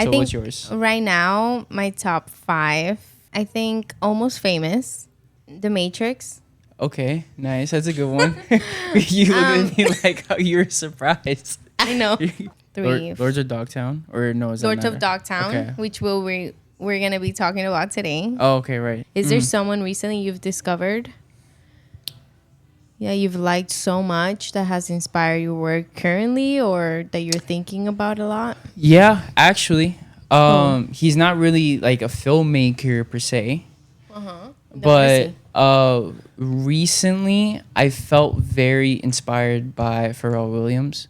I So think what's yours? right now, my top 5, I think Almost Famous, The Matrix. Okay, nice. That's a good one. You look at me like how you were surprised. I know. 3. Lords of Dogtown, or no? Is that Lords of matter? Dogtown, Okay. which we're going to be talking about today. Oh, okay, right. Is there someone recently you've discovered? Yeah, you've liked so much that has inspired your work currently or that you're thinking about a lot? Yeah, actually, he's not really like a filmmaker per se, but recently I felt very inspired by Pharrell Williams.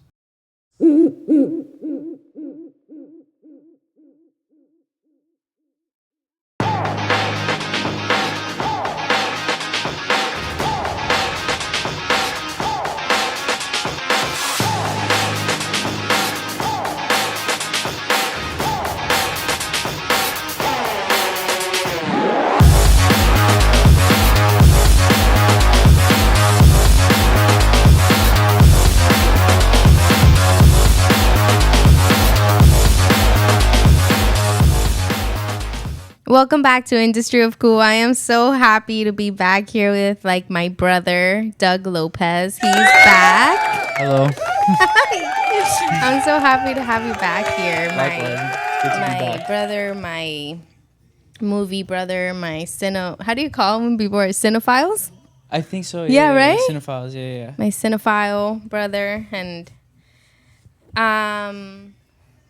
Welcome back to Industry of Cool. I am so happy to be back here with like my brother, Doug Lopez. He's back. Hello. I'm so happy to have you back here. Likewise. Good to be My back. brother, my movie brother, my how do you call them when people are cinephiles? I think so. Yeah, right? Cinephiles. Yeah. My cinephile brother. And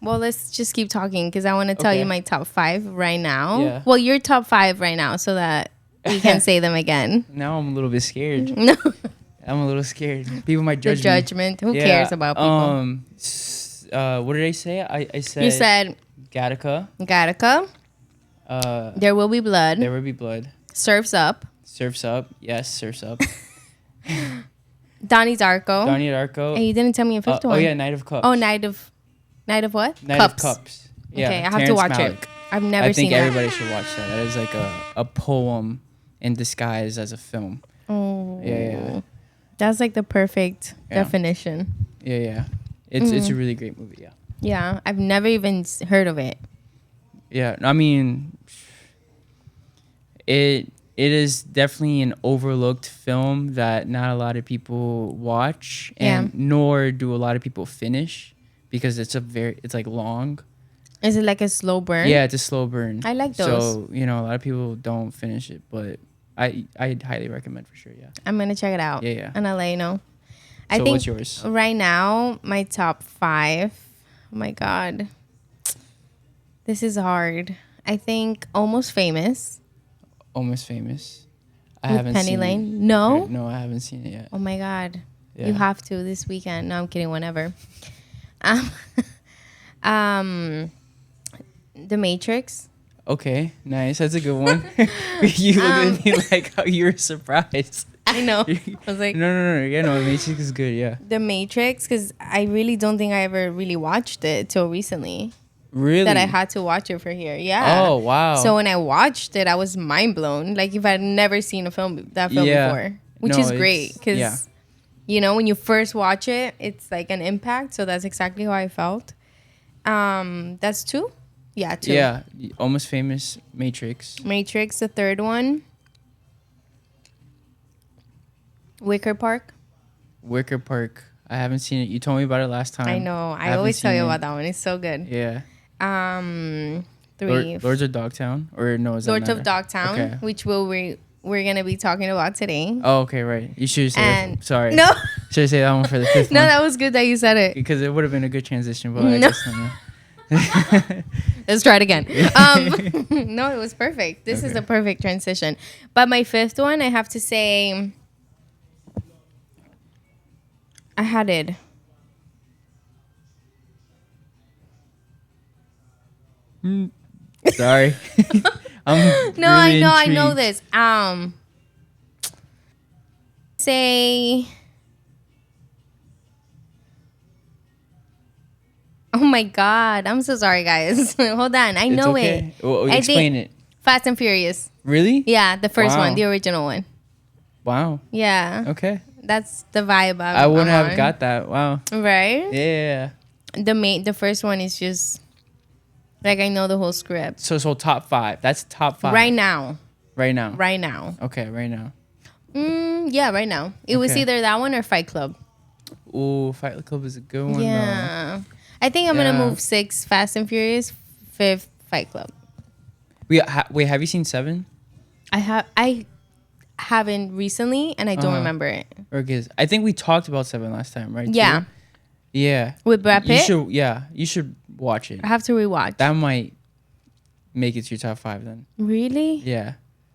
well, let's just keep talking because I want to tell Okay. you my top 5 right now. Yeah. Well, your top 5 right now so that we can say them again. Now I'm a little bit scared. No, I'm a little scared. People might the judge me. judgment. Who cares about people? What did I say? I said. You said Gattaca. Gattaca. There Will Be Blood. There Will Be Blood. Surf's Up. Surf's Up. Yes, Surf's Up. Donnie Darko. Donnie Darko. And you didn't tell me a fifth one. Oh yeah, Night of Cups. Oh, Night of what? Night of Cups. Yeah, Okay, I have to Terrence watch Malick. it. I've never I seen think that. everybody should watch that. That is like a poem in disguise as a film. Oh. Yeah. That's like the perfect Yeah. definition. Yeah. It's a really great movie. Yeah. Yeah, I've never even heard of it. Yeah. I mean, it is definitely an overlooked film that not a lot of people watch, and nor do a lot of people finish because it's like long. Is it like a slow burn? Yeah, it's a slow burn. I like those. So a lot of people don't finish it, but I highly recommend for sure. Yeah. I'm gonna check it out. Yeah. And I'll let you know. I So think what's yours? right now my top 5. Oh my god, this is hard. I think Almost Famous. Almost Famous. I With haven't Penny seen Lane. it. No? No, I haven't seen it yet. Oh my god, Yeah. you have to this weekend. No, I'm kidding. Whenever. The Matrix. Okay, nice. That's a good one. You look at me like how you were surprised. I know. I was like, No. Yeah, no, Matrix is good. Yeah. The Matrix, because I really don't think I ever really watched it till recently. Really? That I had to watch it for here. Yeah. Oh wow. So when I watched it, I was mind blown. Like if I'd never seen that film before, which is great because when you first watch it, it's like an impact. So that's exactly how I felt. That's 2. Yeah, 2. Yeah, Almost Famous, Matrix. Matrix, the third one. Wicker Park. Wicker Park. I haven't seen it. You told me about it last time. I know. I haven't always tell seen you it. about that one. It's so good. Yeah. 3. Lords of Dogtown, or no? Is that Lords of matter? Dogtown, Okay. which we're gonna be talking about today. Oh, okay, right. You should say. And- Sorry. No. Should I say that one for the 5th No, one? that was good that you said it. Because it would have been a good transition, but I No. guess not. Let's try it again. No, it was perfect. This is Okay. the perfect transition. But my 5th one, I have to say, I had it. Sorry. I'm No, I really know, I know intrigued. this. Say. Oh my God, I'm so sorry, guys. Hold on, I It's know okay. it. Well, I explain think it. Fast and Furious. Really? Yeah, the first Wow. one, the original one. Wow. Yeah, Okay. that's the vibe. I wouldn't I'm have on. got that. Wow. Right. Yeah. The first one is just Like I know the whole script. So top 5. That's top 5. Right now. Right now. Right now. Okay, right now. Yeah, right now. It was either that one or Fight Club. Ooh, Fight Club is a good one. Yeah. I think I'm gonna move 6 Fast and Furious, 5th Fight Club. Wait, have you seen 7? I haven't recently, and I don't remember it. I think we talked about 7 last time, right? Yeah. Too? Yeah. With Brad Pitt? You should watch it. I have to rewatch. That might make it to your top 5 then. Really? Yeah.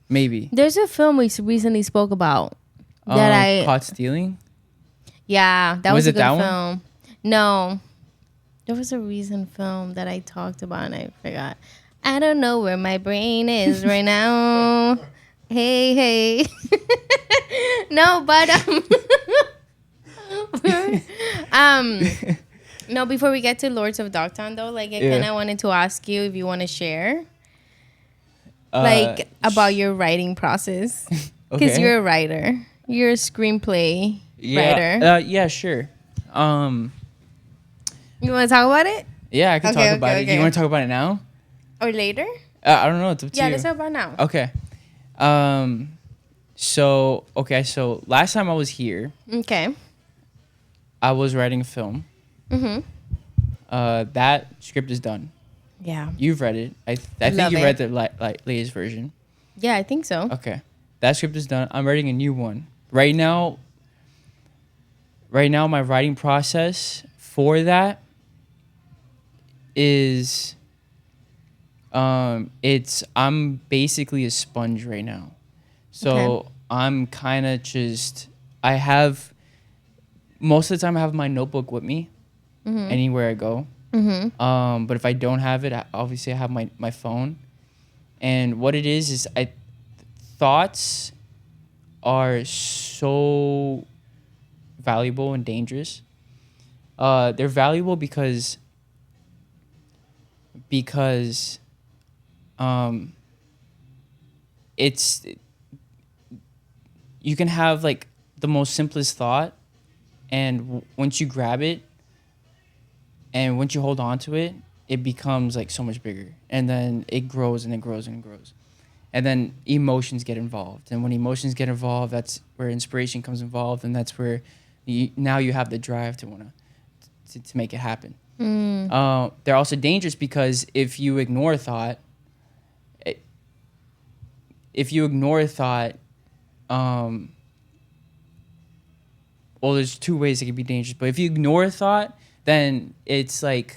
Maybe. There's a film we recently spoke about that Caught Stealing? Yeah, that was a good that film. One? No. There was a recent film that I talked about and I forgot. I don't know where my brain is right now. Hey. No, but no, before we get to Lords of Dogtown though, like I kind of wanted to ask you if you want to share like about your writing process, because you're a writer, you're a screenplay writer. Yeah, sure. You want to talk about it? Yeah, I can talk about it. Do you want to talk about it now or later? I don't know. It's up to you. Yeah, let's talk about it now. Okay. So last time I was here, I was writing a film. That script is done. Yeah. You've read it. I think you read the latest version. Yeah, I think so. Okay. That script is done. I'm writing a new one. Right now, my writing process for that is I'm basically a sponge right now. So I'm kind of just, most of the time I have my notebook with me anywhere I go. But if I don't have it, obviously I have my phone. And what it is thoughts are so valuable and dangerous. They're valuable because it's, you can have like the most simplest thought, and once you grab it and once you hold on to it, it becomes like so much bigger, and then it grows and it grows and it grows, and then emotions get involved, and when emotions get involved, that's where inspiration comes involved, and that's where you have the drive to want to make it happen. They're also dangerous because if you ignore thought, well, there's 2 ways it can be dangerous, but if you ignore thought, then it's like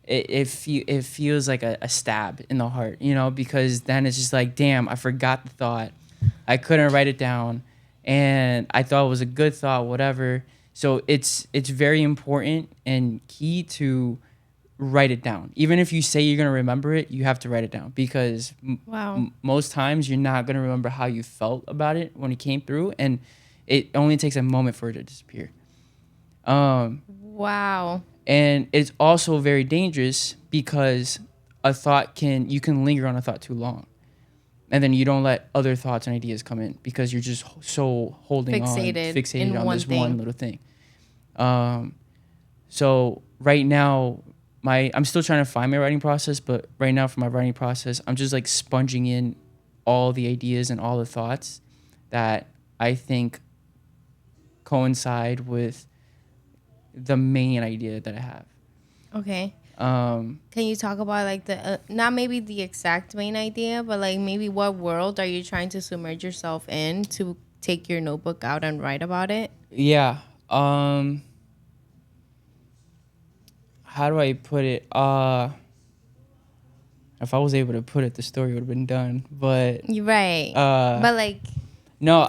it feels like a stab in the heart, because then it's just like, damn, I forgot the thought, I couldn't write it down, and I thought it was a good thought, whatever. So it's very important and key to write it down. Even if you say you're gonna remember it, you have to write it down, because most times you're not gonna remember how you felt about it when it came through, and it only takes a moment for it to disappear. Wow. And it's also very dangerous because you can linger on a thought too long, and then you don't let other thoughts and ideas come in because you're just so fixated on this one little thing. So right now, I'm still trying to find my writing process, but right now for my writing process, I'm just like sponging in all the ideas and all the thoughts that I think coincide with the main idea that I have. Okay. Can you talk about like the not maybe the exact main idea, but like maybe what world are you trying to submerge yourself in to take your notebook out and write about it? Yeah. How do I put it? If I was able to put it, the story would have been done. But you're right. But like, no,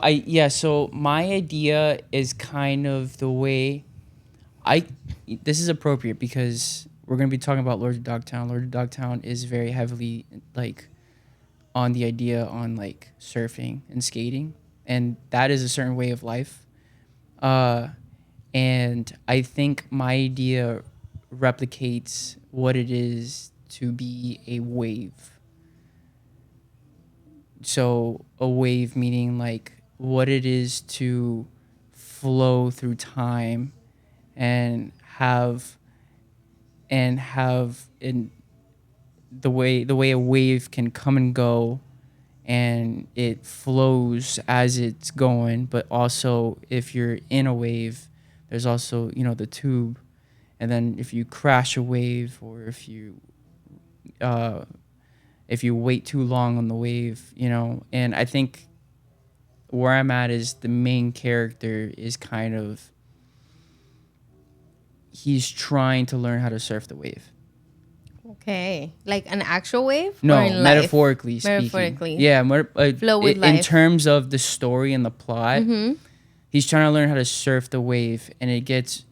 so my idea is kind of the way this is appropriate because we're going to be talking about Lords of Dogtown. Lords of Dogtown is very heavily like on the idea on like surfing and skating, and that is a certain way of life. And I think my idea replicates what it is to be a wave. So a wave meaning like what it is to flow through time and have the way a wave can come and go, and it flows as it's going, but also if you're in a wave, there's also, you know, the tube, and then if you crash a wave, or if you wait too long on the wave, you know. And I think where I'm at is the main character is kind of, he's trying to learn how to surf the wave. Okay, like an actual wave? No, or in metaphorically life? speaking. Metaphorically. Yeah, flow with life. In terms of the story and the plot, he's trying to learn how to surf the wave, and it gets.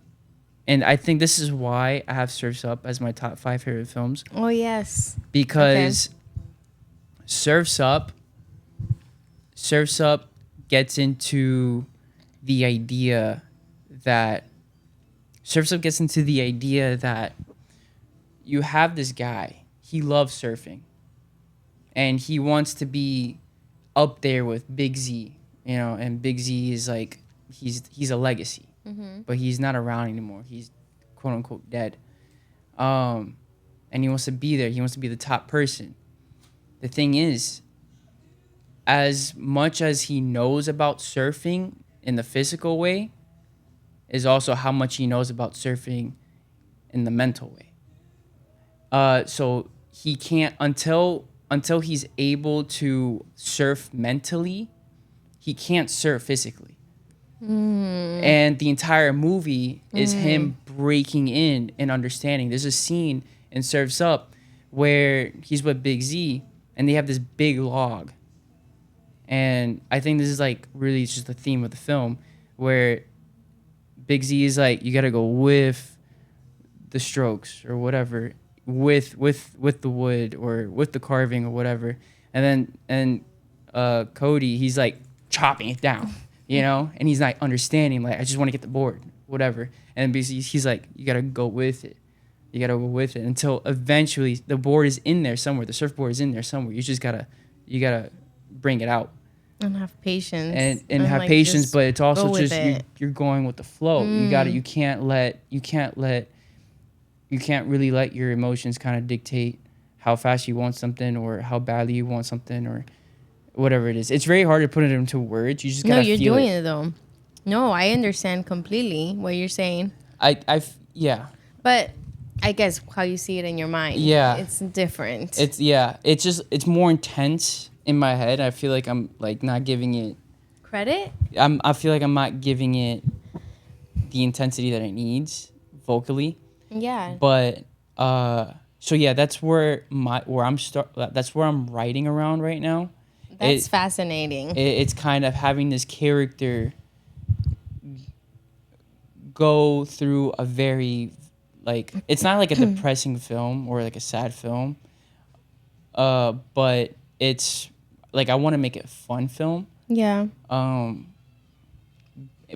And I think this is why I have Surf's Up as my top 5 favorite films. Oh yes. Because Surf's Up gets into the idea that you have this guy, he loves surfing, and he wants to be up there with Big Z, you know, and Big Z is like, he's a legacy, but he's not around anymore. He's quote unquote dead. And he wants to be there. He wants to be the top person. The thing is, as much as he knows about surfing in the physical way, is also how much he knows about surfing in the mental way. So he can't, until he's able to surf mentally, he can't surf physically. And the entire movie is him breaking in and understanding. There's a scene in Surf's Up where he's with Big Z and they have this big log. And I think this is like really just the theme of the film, where Big Z is like, you gotta go with the strokes or whatever, with the wood or with the carving or whatever. And then Cody, he's like chopping it down, you know, and he's not understanding, like, I just want to get the board, whatever. And he's like, you gotta go with it. You gotta go with it until eventually the board is in there somewhere. The surfboard is in there somewhere. You gotta bring it out. And have patience. And have like patience, but it's also just you're going with the flow. You can't really let your emotions kind of dictate how fast you want something or how badly you want something or whatever it is. It's very hard to put it into words. You just gotta feel it. No, you're doing it though. No, I understand completely what you're saying. Yeah. But I guess how you see it in your mind. Yeah. It's different. It's more intense in my head. I feel like I'm like not giving it credit. I feel like I'm not giving it the intensity that it needs vocally. Yeah. But so yeah, that's where I'm writing around right now. That's fascinating. It's kind of having this character go through a very, like, it's not like a depressing film or like a sad film, but it's like, I want to make it a fun film. Yeah.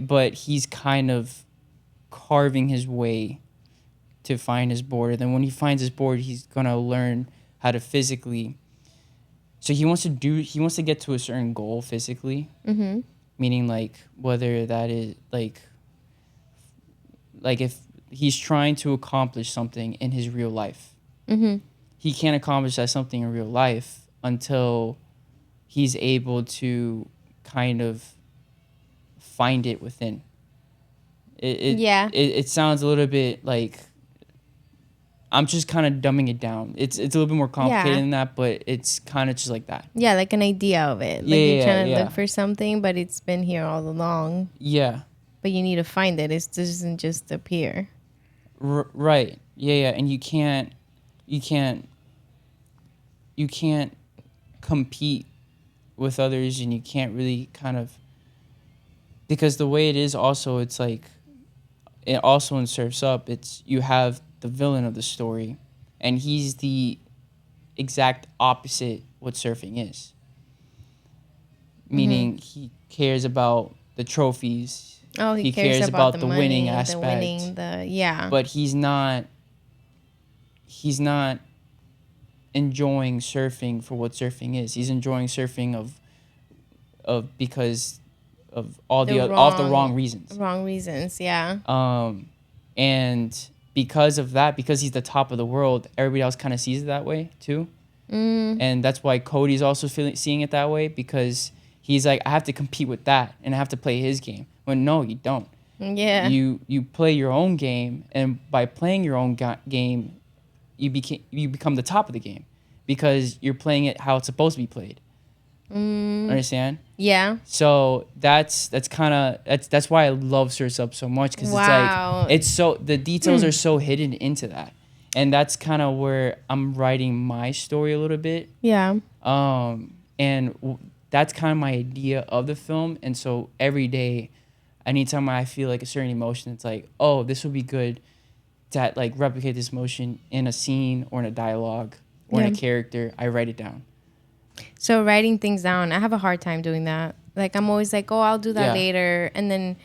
But he's kind of carving his way to find his board. And then when he finds his board, he's gonna learn how to physically. So he wants to get to a certain goal physically. Mm-hmm. Meaning, like, whether that is like if he's trying to accomplish something in his real life. Mm-hmm. He can't accomplish that something in real life until he's able to kind of find it within. It sounds a little bit like, I'm just kind of dumbing it down. It's a little bit more complicated than that, but it's kind of just like that. Yeah, like an idea of it. Like you're trying to look for something, but it's been here all along. Yeah. But you need to find it. It doesn't just appear. Right. Yeah. And you can't compete with others, and you can't really kind of, because the way it is also, it's like, it also in Surf's Up, it's, you have the villain of the story, and he's the exact opposite what surfing is. Meaning he cares about the trophies. Oh, he cares about the money, winning aspect. But he's not enjoying surfing for what surfing is. He's enjoying surfing of because of all the wrong reasons. Wrong reasons, yeah. And because of that, because he's the top of the world, everybody else kind of sees it that way too. And that's why Cody's also seeing it that way, because he's like, I have to compete with that and I have to play his game. When no, you don't. Yeah. You play your own game, and by playing your own game, you become the top of the game because you're playing it how it's supposed to be played. Understand? Yeah. So that's why I love Surf's Up so much, because it's so the details are so hidden into that, and that's kind of where I'm writing my story a little bit. Yeah. That's kind of my idea of the film, and so every day, anytime I feel like a certain emotion, it's like, oh, this would be good to like replicate this emotion in a scene or in a dialogue or in a character. I write it down. So writing things down, I have a hard time doing that. Like, I'm always like, oh, I'll do that later. And then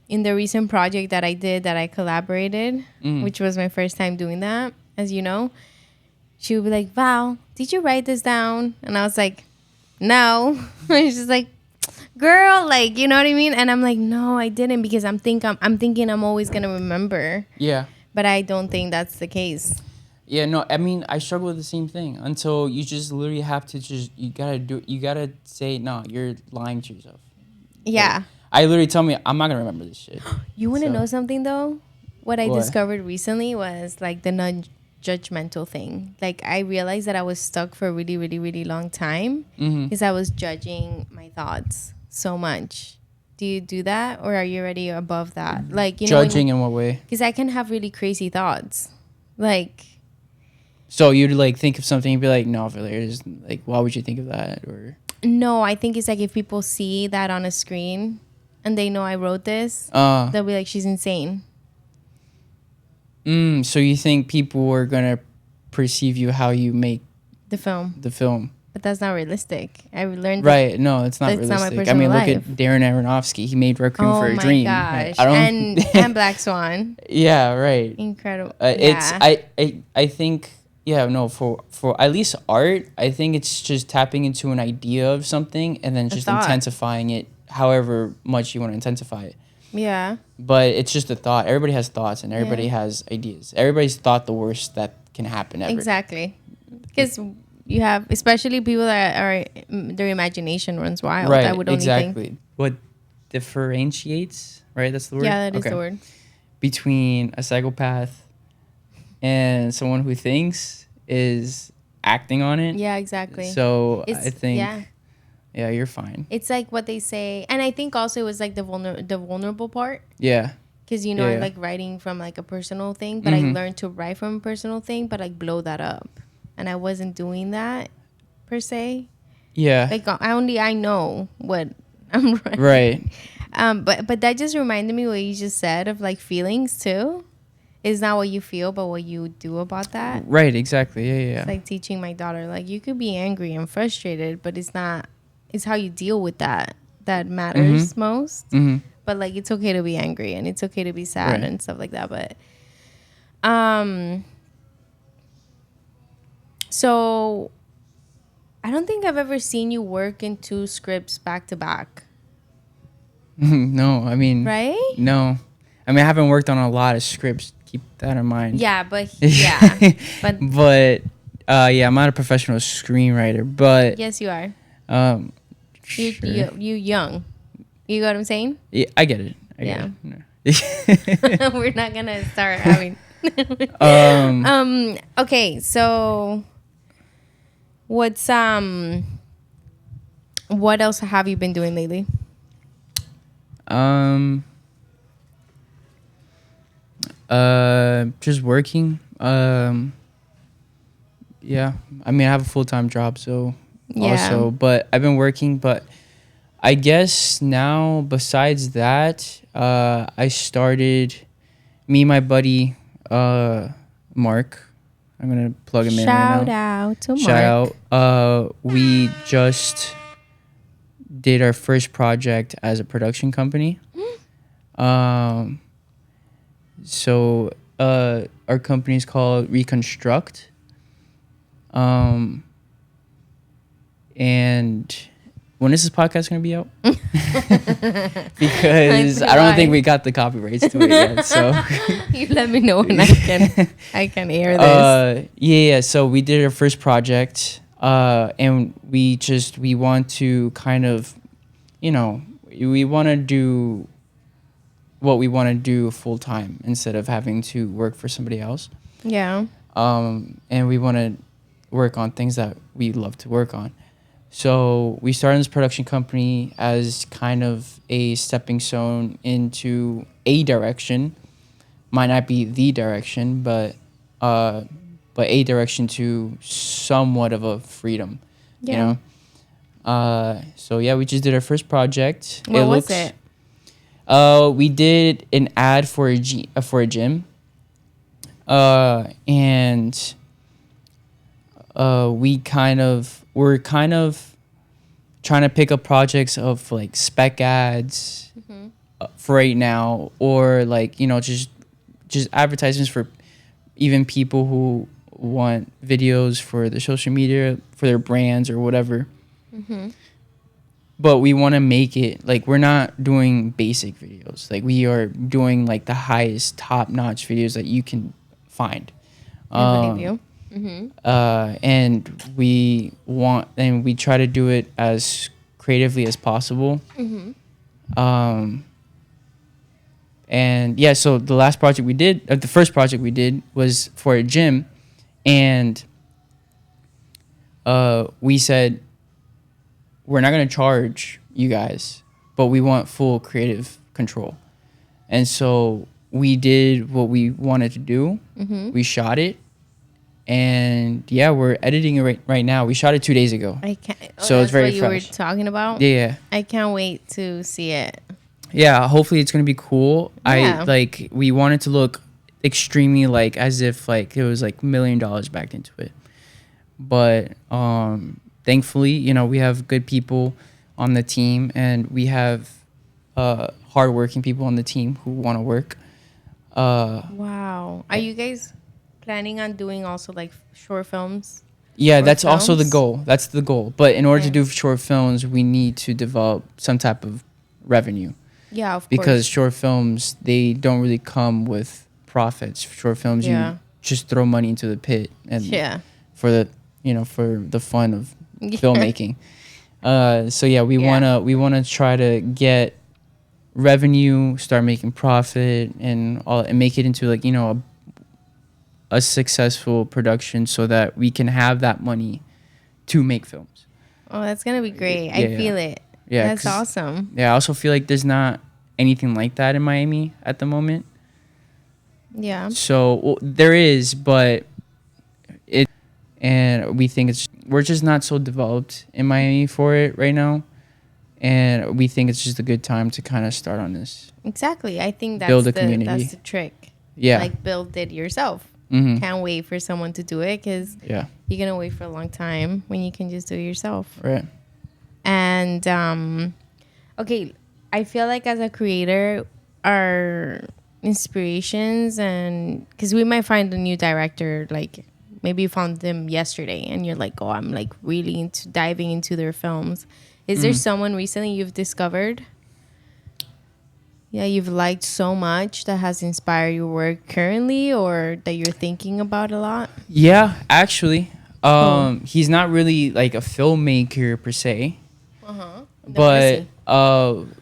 in the recent project that I did, that I collaborated, which was my first time doing that, as you know, she would be like, Val, did you write this down? And I was like, no. And she's like, girl, like, you know what I mean? And I'm like, no, I didn't, because I'm thinking I'm always going to remember. Yeah. But I don't think that's the case. Yeah, no, I mean, I struggle with the same thing until you just literally have to you gotta say, no, you're lying to yourself. Yeah. Like, I literally tell me, I'm not gonna remember this shit. You want to know something, though? What I discovered recently was, like, the non-judgmental thing. Like, I realized that I was stuck for a really, really, really long time because I was judging my thoughts so much. Do you do that, or are you already above that? Like, you know, judging in what way? Because I can have really crazy thoughts. Like, so you'd like think of something and be like, no, Valeria, like, why would you think of that? Or no, I think it's like if people see that on a screen and they know I wrote this, they'll be like, she's insane. So you think people are gonna perceive you how you make the film? But that's not realistic. I learned right. No, it's not realistic. Not I mean, look at Darren Aronofsky. He made Requiem for a Dream. Oh my gosh! Right? And Black Swan. Yeah, right. Incredible. It's I think. Yeah, no, for at least art, I think it's just tapping into an idea of something and then just intensifying it however much you want to intensify it. Yeah. But it's just a thought. Everybody has thoughts and everybody has ideas. Everybody's thought the worst that can happen ever. Exactly. Because you have, especially people that are, their imagination runs wild. Right, I would only think. What differentiates, right? That's the word? Yeah, that is the word. Between a psychopath and someone who thinks is acting on it. Yeah, exactly. So I think, yeah, you're fine. It's like what they say, and I think also it was like the vulnerable part. Yeah. Because I like writing from like a personal thing, but I learned to write from a personal thing, but like blow that up, and I wasn't doing that per se. Yeah. Like I know what I'm writing. Right. But that just reminded me what you just said of like feelings too. It's not what you feel, but what you do about that. Right, exactly. Yeah. It's like teaching my daughter, like, you could be angry and frustrated, but it's how you deal with that matters most. But like, it's okay to be angry and it's okay to be sad and stuff like that. But so I don't think I've ever seen you work in 2 scripts back to back. No, I mean, right? No, I mean, I haven't worked on a lot of scripts. Keep that in mind. Yeah, but yeah, I'm not a professional screenwriter, but yes, you are. Sure. You young. You know what I'm saying? Yeah, I get it. We're not gonna start having. Okay, so what else have you been doing lately? Just working. Yeah, I mean, I have a full-time job, so also, but I've been working. But I guess now, besides that, I started, me and my buddy, Mark. I'm gonna plug him in right now. Shout out to Mark. Shout out. We just did our first project as a production company. So our company is called Reconstruct. And when is this podcast going to be out? Because I don't think we got the copyrights to it yet. So you let me know when I can air this. Yeah. So we did our first project, and we want to kind of, we want to do what we want to do full time instead of having to work for somebody else. Yeah. And we want to work on things that we love to work on. So we started this production company as kind of a stepping stone into a direction. Might not be the direction, but a direction to somewhat of a freedom. Yeah. So yeah, we just did our first project. What was it? We did an ad for a gym. And we're kind of trying to pick up projects of like spec ads for right now, or like, just advertisements for even people who want videos for their social media, for their brands or whatever. But we want to make it like, we're not doing basic videos. Like, we are doing like the highest top-notch videos that you can find. I believe you. And we try to do it as creatively as possible. And yeah, so the last project we did, the first project we did was for a gym, and we said, we're not going to charge you guys, but we want full creative control. And so we did what we wanted to do. We shot it. And yeah, we're editing it right now. We shot it 2 days ago. I can't. So it's very what fresh. You were talking about? Yeah. I can't wait to see it. Yeah, hopefully it's gonna be cool. Yeah. We want it to look extremely like as if like it was like $1 million backed into it. But thankfully, we have good people on the team, and we have hardworking people on the team who want to work. Wow. Are you guys planning on doing also like short films? Yeah, that's also the goal. That's the goal. But in order to do short films, we need to develop some type of revenue. Yeah, of course. Because short films, they don't really come with profits. Short films, you just throw money into the pit, and for the fun of filmmaking. So yeah, we wanna try to get revenue, start making profit, and make it into like a successful production, so that we can have that money to make films. Oh, that's gonna be great. I feel it. Yeah, that's awesome. Yeah, I also feel like there's not anything like that in Miami at the moment. Yeah. So there is, but we think we're just not so developed in Miami for it right now, and we think it's just a good time to kind of start on this. Exactly. I think that's build a community. That's the trick. Yeah. Like, build it yourself. Can't wait for someone to do it, because you're gonna wait for a long time when you can just do it yourself. Right. And okay, I feel like as a creator, our inspirations, and because we might find a new director, like maybe you found them yesterday and you're like, oh, I'm like really into diving into their films. Is there someone recently you've discovered you've liked so much that has inspired your work currently, or that you're thinking about a lot? Yeah, actually. He's not really like a filmmaker per se. But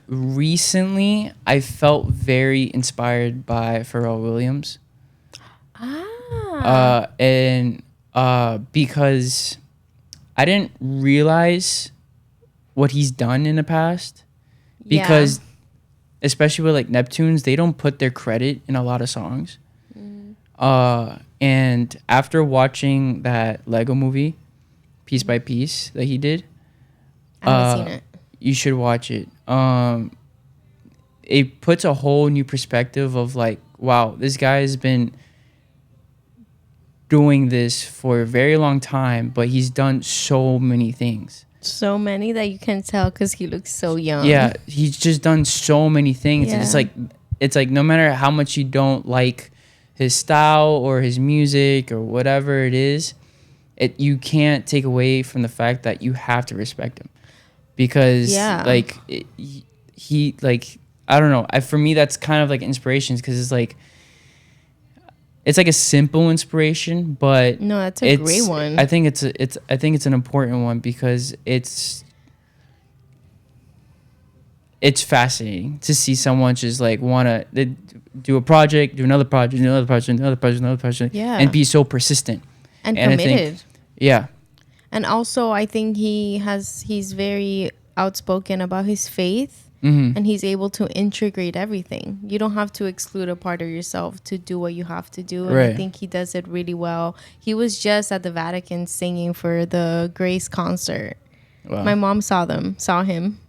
recently I felt very inspired by Pharrell Williams. And because I didn't realize what he's done in the past, because especially with like Neptunes, they don't put their credit in a lot of songs. And after watching that Lego movie, Piece by Piece, that he did, I haven't seen it. You should watch it. It puts a whole new perspective of like, wow, this guy has been doing this for a very long time, but he's done so many things. So many that you can tell because he looks so young. Yeah, he's just done so many things. Yeah. And it's like no matter how much you don't like his style or his music or whatever it is, you can't take away from the fact that you have to respect him. because like he like I don't know. For me that's kind of like inspirations because it's like a simple inspiration, but no, that's a great one. I think it's an important one because it's fascinating to see someone just like want to do a project, do another project, do another project, another project, another project, and be so persistent and committed. Yeah. And also, I think he's very outspoken about his faith, mm-hmm. and he's able to integrate everything. You don't have to exclude a part of yourself to do what you have to do. And I think he does it really well. He was just at the Vatican singing for the Grace concert. Wow. My mom saw him.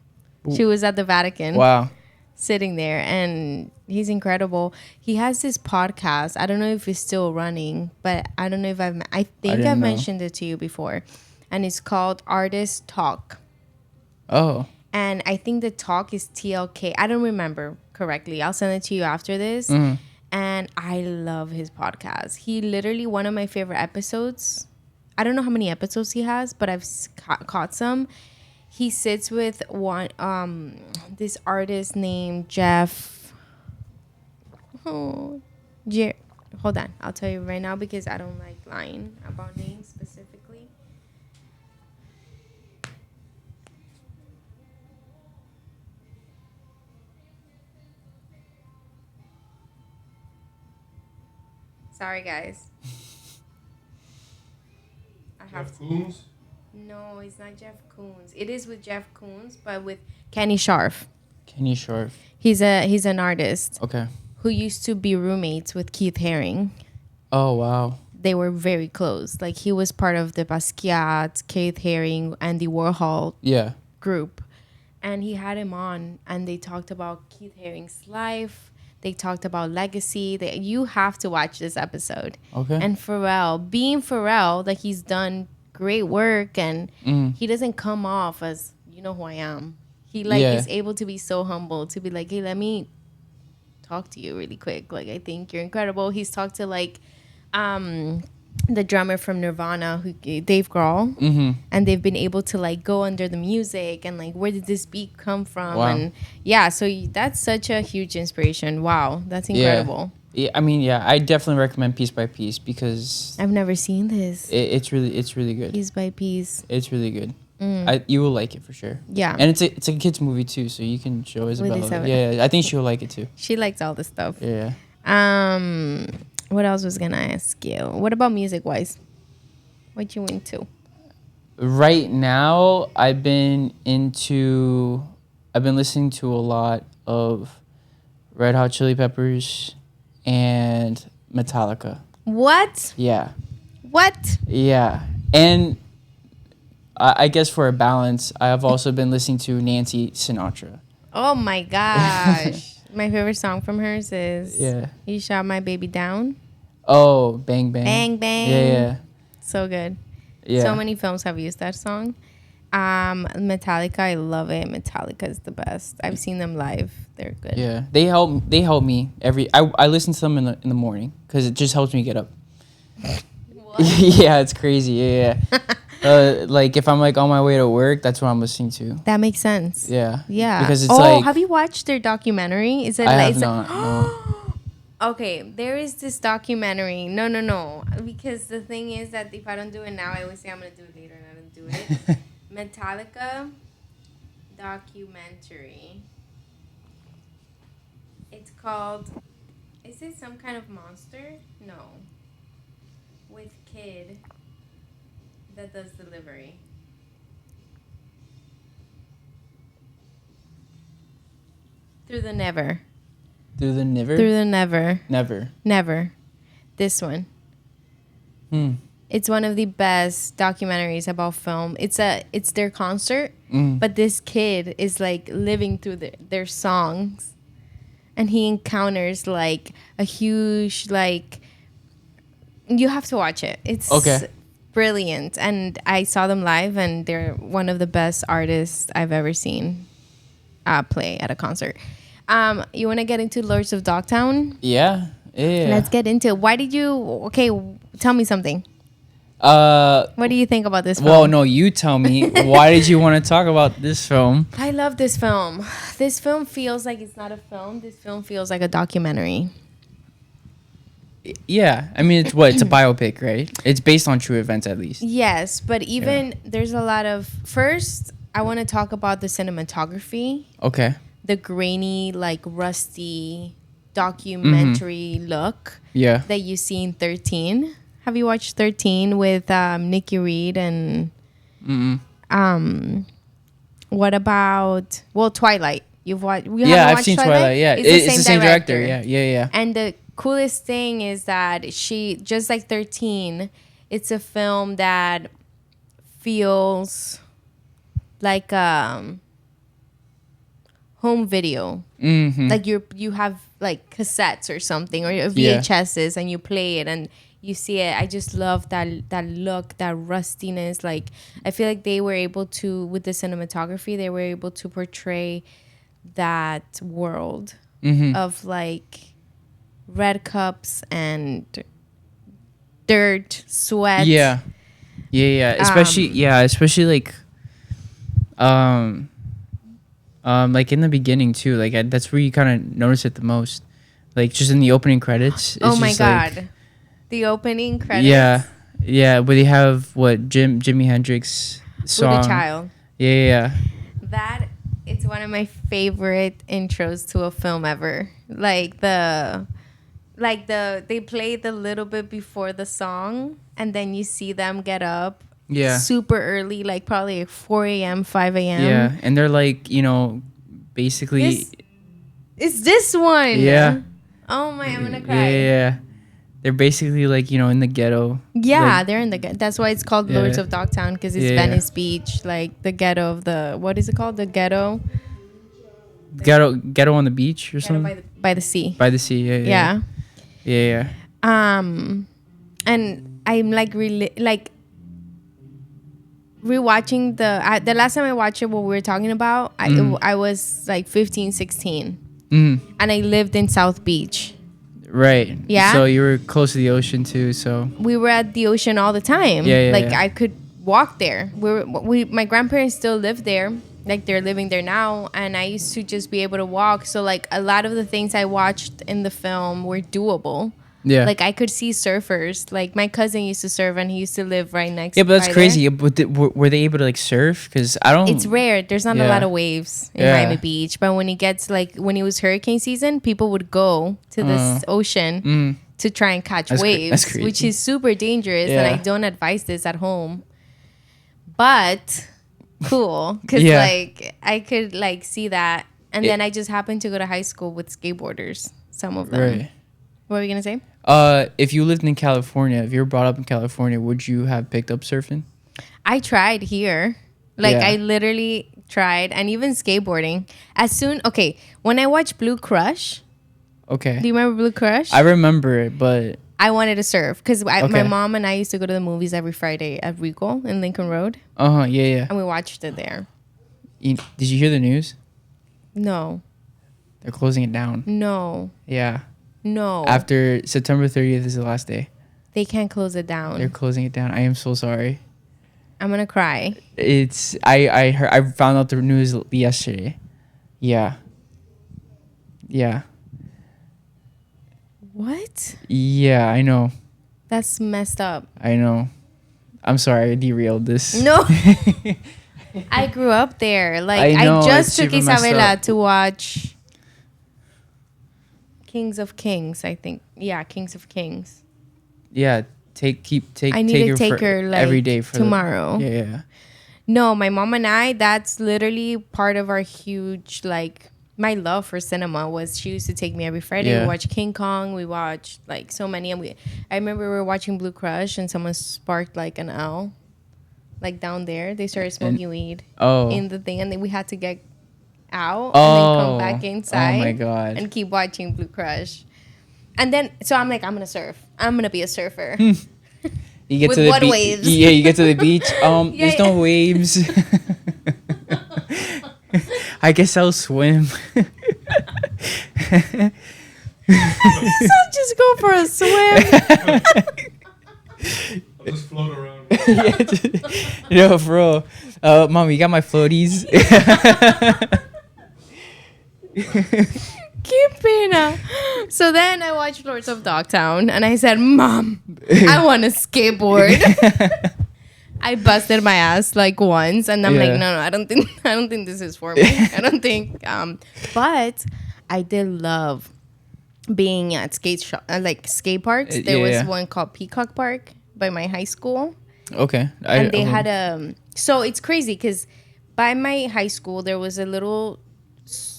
She was at the Vatican. Wow. Sitting there, and he's incredible. He has this podcast. I don't know if it's still running, but I don't know if I think I've mentioned it to you before. And it's called Artist Talk. Oh. And I think the talk is TLK. I don't remember correctly. I'll send it to you after this. Mm-hmm. And I love his podcast. He literally, one of my favorite episodes. I don't know how many episodes he has, but I've caught some. He sits with this artist named Jeff. Hold on. I'll tell you right now because I don't like lying about names specifically. Sorry, guys. Jeff Koons? No, it's not Jeff Koons. It is with Jeff Koons, but with Kenny Scharf. Kenny Scharf. He's an artist. Okay. Who used to be roommates with Keith Haring. Oh, wow. They were very close. Like, he was part of the Basquiat, Keith Haring, Andy Warhol group. And he had him on, and they talked about Keith Haring's life. They talked about legacy. You have to watch this episode. Okay. And Pharrell, being Pharrell, like, he's done great work, and he doesn't come off as, you know who I am. He is able to be so humble to be like, hey, let me talk to you really quick. Like, I think you're incredible. He's talked to the drummer from Nirvana, Dave Grohl, and they've been able to like go under the music and like, where did this beat come from? Wow. And so that's such a huge inspiration. Wow, that's incredible. Yeah, I mean, I definitely recommend Piece by Piece because I've never seen this. It's really good. Piece by Piece. It's really good. You will like it for sure. Yeah, and it's a kids movie too, so you can show Isabella. Yeah, I think she'll like it too. She likes all this stuff. Yeah. What else was gonna ask you? What about music wise? What you into? Right now, I've been listening to a lot of Red Hot Chili Peppers and Metallica. What? Yeah. What? Yeah. And I guess for a balance, I have also been listening to Nancy Sinatra. Oh my gosh. My favorite song from hers is You Shot My Baby Down. Oh, Bang Bang. Bang Bang. Yeah. So good. Yeah. So many films have used that song. Metallica, I love it. Metallica is the best. I've seen them live. They're good. Yeah. They help me I listen to them in the morning because it just helps me get up. What? Yeah, it's crazy. Yeah. Like if I'm like on my way to work, that's what I'm listening to. That makes sense. Yeah. Yeah. Because it's like, have you watched their documentary? Is it I have not. No. Okay, there is this documentary. No. Because the thing is that if I don't do it now, I always say I'm gonna do it later and I don't do it. Metallica documentary. It's called, is it Some Kind of Monster? No. With kid that does delivery. Through the Never. Through the Never? Through the Never. Never. This one. It's one of the best documentaries about film. It's their concert, but this kid is like living through their songs, and he encounters like a huge like. You have to watch it. It's brilliant, and I saw them live, and they're one of the best artists I've ever seen play at a concert. You want to get into Lords of Dogtown? Yeah. Let's get into it. Why did you... Okay, tell me something. What do you think about this film? Well, no, you tell me. Why did you want to talk about this film? I love this film. This film feels like it's not a film. This film feels like a documentary. Yeah, I mean, it's what? It's a biopic, right? It's based on true events, at least. Yes, but even there's a lot of... First, I want to talk about the cinematography. Okay. The grainy, like, rusty documentary look that you see in 13. Have you watched 13 with Nikki Reed and... what about... Well, Twilight. You've watched... I've seen Twilight. Yeah, it's the same director. Yeah. And the coolest thing is that she, just like 13, it's a film that feels like home video. Like you have like cassettes or something, or VHSs, and you play it and you see it. I just love that look, that rustiness. Like, I feel like they were able to, with the cinematography, they were able to portray that world of like red cups and dirt, sweat. Yeah. Especially like like in the beginning too. Like that's where you kind of notice it the most. Like just in the opening credits. Oh my god, like, the opening credits. Yeah. Where they have what Jimi Hendrix song. With a child. Yeah. That it's one of my favorite intros to a film ever. They play the little bit before the song, and then you see them get up super early, like probably like 4 a.m., 5 a.m. Yeah, and they're like, basically... It's this one! Yeah. Oh my, I'm gonna cry. Yeah. They're basically like, in the ghetto. Yeah, they're in the ghetto. That's why it's called Lords of Dogtown, because it's Venice Beach, like the ghetto of the... What is it called? The ghetto? Ghetto on the beach or something? By the sea. By the sea, yeah. And I'm like really like rewatching the last time I watched it, what we were talking about, I was like 15, 16, and I lived in South Beach. Right. Yeah. So you were close to the ocean too. So we were at the ocean all the time. I could walk there. My grandparents still live there. Like they're living there now, and I used to just be able to walk. So like a lot of the things I watched in the film were doable. Yeah. Like I could see surfers. Like my cousin used to surf, and he used to live right next. Yeah, but that's crazy. But were they able to like surf? Because I don't. It's rare. There's not a lot of waves in Miami Beach. But when it gets like when it was hurricane season, people would go to this ocean to try and catch waves, which is super dangerous. And I don't advise this at home. But cool, because like I could like see that, and then I just happened to go to high school with skateboarders. Some of them. Right. What were you gonna say? If you lived in California, if you were brought up in California, would you have picked up surfing? I tried here. I literally tried, and even skateboarding. When I watched Blue Crush. Okay. Do you remember Blue Crush? I remember it, but I wanted to surf because my mom and I used to go to the movies every Friday at Regal in Lincoln Road. Yeah. And we watched it there. Did you hear the news? No. They're closing it down. No. Yeah. No. After September 30th is the last day. They can't close it down. They're closing it down. I am so sorry. I'm gonna cry. I found out the news yesterday. Yeah. What? Yeah, I know. That's messed up. I know. I'm sorry, I derailed this. No. I grew up there. Like I just took Isabela to watch Kings of Kings, I think. Yeah, Kings of Kings. Yeah, I need to take her like every day for tomorrow. Yeah. No, my mom and I, that's literally part of our huge like my love for cinema was she used to take me every Friday. We watch King Kong, we watched like so many, and I remember we were watching Blue Crush and someone sparked like an L. Like down there, they started smoking weed in the thing, and then we had to get out and then come back inside. Oh my god! And keep watching Blue Crush, and then so I'm like, I'm gonna surf. I'm gonna be a surfer. You get to the waves? Yeah, you get to the beach. There's no waves. I guess I'll swim. I guess I'll just go for a swim. just float around. Yo, bro. Mom, you got my floaties? So then I watched Lords of Dogtown and I said, Mom, I want a skateboard. I busted my ass like once and I'm like, no, I don't think this is for me. I don't think but I did love being at skate parks. There was one called Peacock Park by my high school. Okay. And they had so it's crazy because by my high school there was a little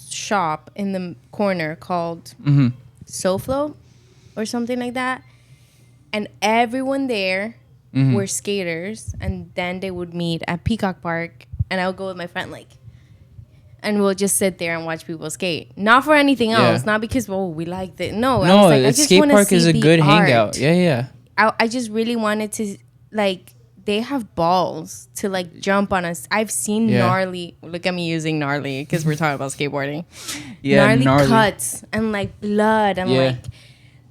shop in the corner called SoFlo or something like that, and everyone there were skaters, and then they would meet at Peacock Park and I would go with my friend and we'll just sit there and watch people skate, not for anything else, not because we liked it. No, I was like, I just skate park is a good hangout. I just really wanted to they have balls to jump on us. I've seen gnarly. Look at me using gnarly because we're talking about skateboarding. Gnarly cuts and blood and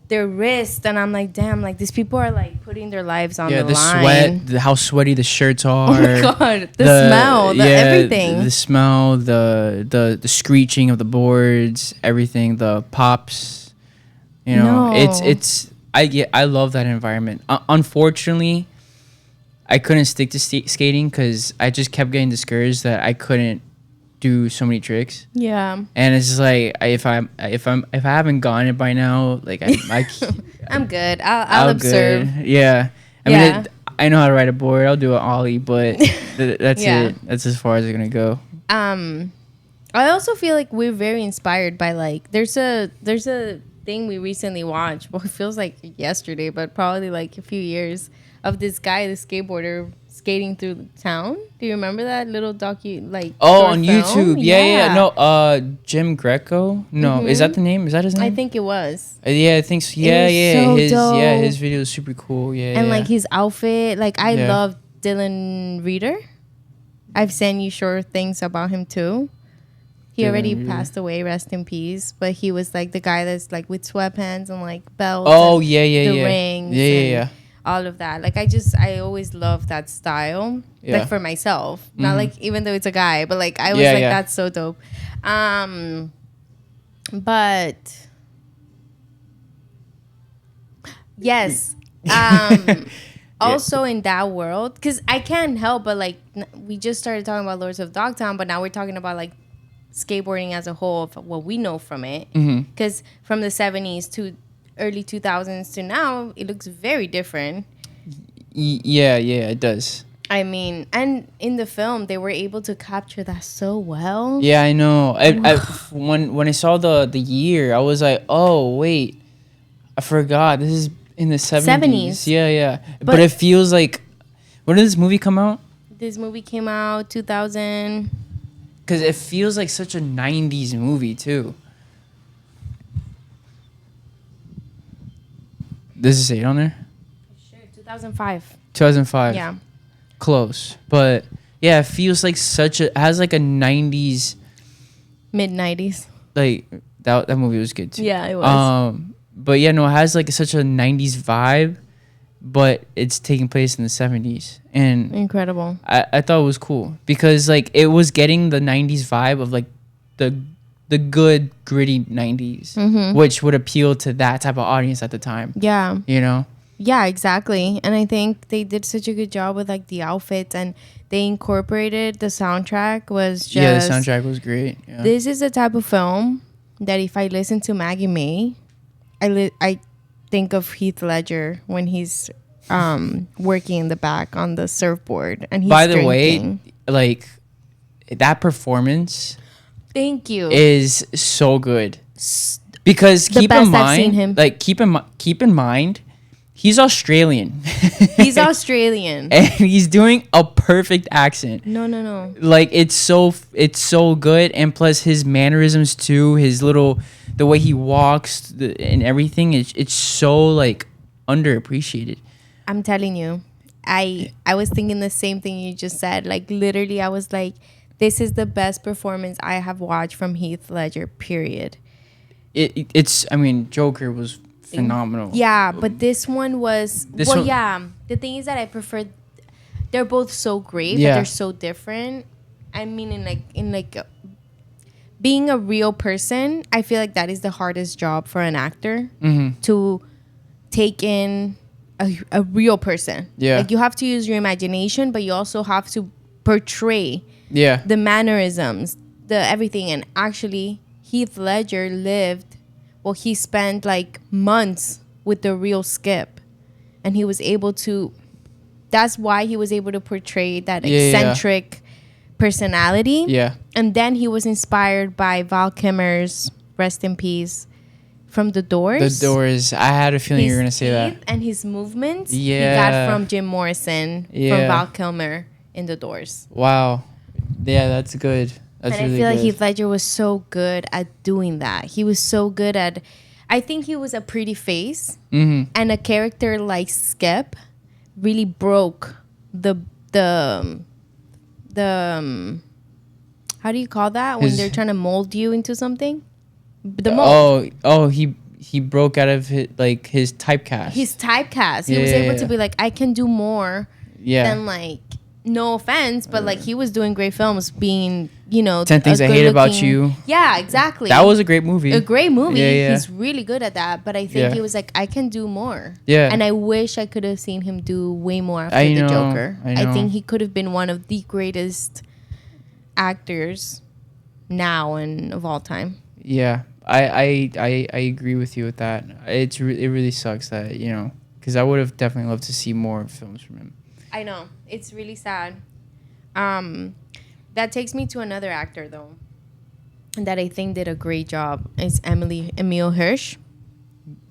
their wrist, and I'm like, damn, these people are putting their lives on the line. Sweat, how sweaty the shirts are. Oh my god, the smell, everything. The smell, the screeching of the boards, everything, the pops. It's I love that environment. Unfortunately, I couldn't stick to skating because I just kept getting discouraged that I couldn't do so many tricks. Yeah. And it's just if I haven't gotten it by now, I'm good. I'll observe. Good. Yeah. I mean, I know how to ride a board. I'll do an ollie, but that's it. That's as far as it's gonna go. I also feel like we're very inspired by there's a thing we recently watched. Well, it feels like yesterday, but probably a few years. Of this guy, the skateboarder, skating through town. Do you remember that little docu? On YouTube. Yeah. No, Jim Greco. No, is that the name? Is that his name? I think it was. I think so. Yeah. So his dope. his video is super cool. Yeah. And his outfit. I love Dylan Reeder. I've sent you short things about him too. He already passed away, rest in peace. But he was the guy that's with sweatpants and belts. Oh, and the rings. Yeah. All of that. I always love that style. For myself. Not even though it's a guy, but I was that's so dope. But yes. Also in that world, because I can't help but we just started talking about Lords of Dogtown, but now we're talking about skateboarding as a whole, of what we know from it. Because from the 70s to early 2000s to now, it looks very different. Yeah, it does. I mean, and in the film, they were able to capture that so well. Yeah, I know. When I saw the year, I was like, oh wait, I forgot. This is in the 70s. Yeah. But it feels like, when did this movie come out? This movie came out 2000. Because it feels like such a 90s movie too. Does it say it on there? Sure, 2005. 2005. Yeah. Close. But yeah, it feels like it has a 90s. Mid 90s. That movie was good too. Yeah, it was. But yeah, no, it has such a 90s vibe, but it's taking place in the 70s. And incredible. I thought it was cool because it was getting the 90s vibe of the good gritty 90s, which would appeal to that type of audience at the time. Yeah. Yeah, exactly. And I think they did such a good job with the outfits, and they incorporated the soundtrack was just... Yeah, the soundtrack was great. Yeah. This is the type of film that if I listen to Maggie May, I think of Heath Ledger when he's working in the back on the surfboard and he's By the drinking. way, that performance... Thank you. Is so good. Because keep in mind, he's Australian. He's Australian. And he's doing a perfect accent. No. It's so good, and plus his mannerisms too, the way he walks and everything, it's so underappreciated. I'm telling you. I was thinking the same thing you just said. Literally I was this is the best performance I have watched from Heath Ledger, period. I mean, Joker was phenomenal. Yeah, but this one was yeah. The thing is that I prefer. They're both so great, but they're so different. I mean, being a real person, I feel like that is the hardest job for an actor to take in a real person. Yeah, like you have to use your imagination, but you also have to portray the mannerisms, the everything. And actually, Heath Ledger he spent like months with the real Skip, and he was able to. That's why he was able to portray that eccentric personality. Yeah. And then he was inspired by Val Kilmer's, rest in peace, from The Doors. The Doors. I had a feeling you were going to say that. And his movements he got from Jim Morrison, from Val Kilmer in The Doors. Wow. Yeah, that's good. That's and really I feel good. like Heath Ledger was so good at doing that. He was so good at... I think he was a pretty face. And a character like Skip really broke the how do you call that when they're trying to mold you into something? The mold. He broke out of his typecast. His typecast. He was able to be like, I can do more than like, no offense, but like he was doing great films, being 10 Things I Hate About You. Yeah, exactly. That was a great movie. A great movie. Yeah. He's really good at that. But I think he was like, I can do more. Yeah. And I wish I could have seen him do way more after The Joker. I think he could have been one of the greatest actors now and of all time. Yeah. I agree with you with that. It really sucks that, because I would have definitely loved to see more films from him. I know. It's really sad. That takes me to another actor, though, that I think did a great job. It's Emil Hirsch.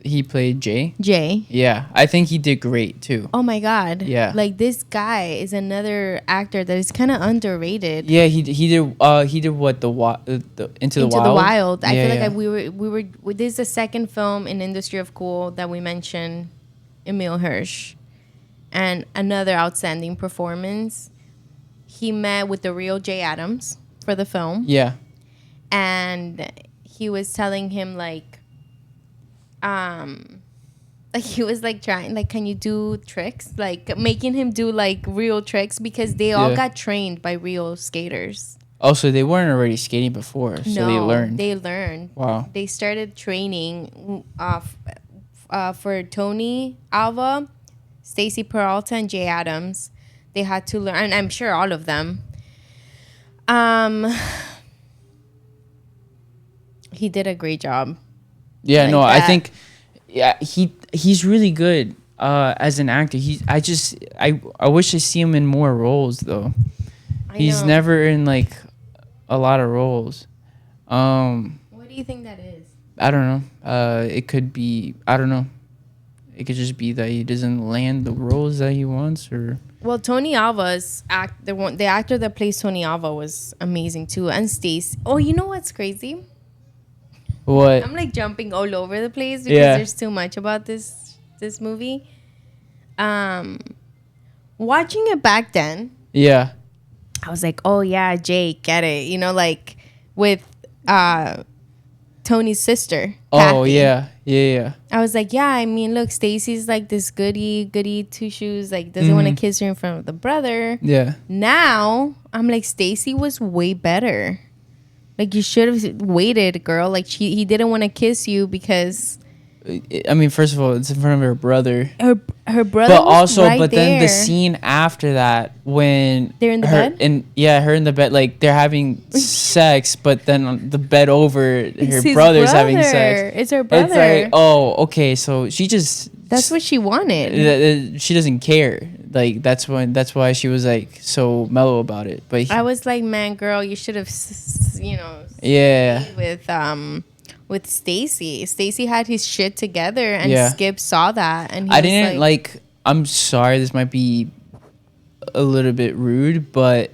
He played Jay? Jay. Yeah. I think he did great, too. Oh, my God. Yeah. Like, this guy is another actor that is kind of underrated. Yeah, he did what? Into the Wild? I feel like we were this is the second film in Industry of Cool that we mentioned Emil Hirsch. And another outstanding performance. He met with the real Jay Adams for the film. Yeah. And he was telling him like he was like trying, like, can you do tricks? Like making him do like real tricks because they all got trained by real skaters. Oh, so they weren't already skating before, so they learned. They learned. Wow. They started training for Tony Alva, Stacy Peralta, and Jay Adams. They had to learn, and I'm sure all of them. He did a great job. Yeah, like I think he's really good as an actor. I wish I see him in more roles though. He's never in like a lot of roles. What do you think that is? I don't know. It could be, I don't know. It could just be that he doesn't land the roles that he wants, or. Well, Tony Alva's the actor that plays Tony Alva was amazing too, and Stace. Oh, you know what's crazy? What? I'm like jumping all over the place because there's too much about this movie. Watching it back then. Yeah. I was like, oh yeah, Jake, get it. Like with Tony's sister. Oh, Kathy. Yeah. I was like, yeah, I mean, look, Stacy's like this goody two shoes, like doesn't want to kiss her in front of the brother. Yeah. Now, I'm like, Stacy was way better. Like, you should have waited, girl. Like, he didn't want to kiss you because... I mean, first of all, it's in front of her brother. Her brother but was also, right but there. Then the scene after that, when... They're in the bed? Her in the bed. Like, they're having sex, but then on the bed over, her brother's having sex. It's her brother. It's like, oh, okay, so she just... That's what she wanted. She doesn't care. Like, that's why she was, like, so mellow about it. But I was like, man, girl, you should have, with Stacy. Stacy had his shit together, and Skip saw that, and I didn't like. I'm sorry, this might be a little bit rude, but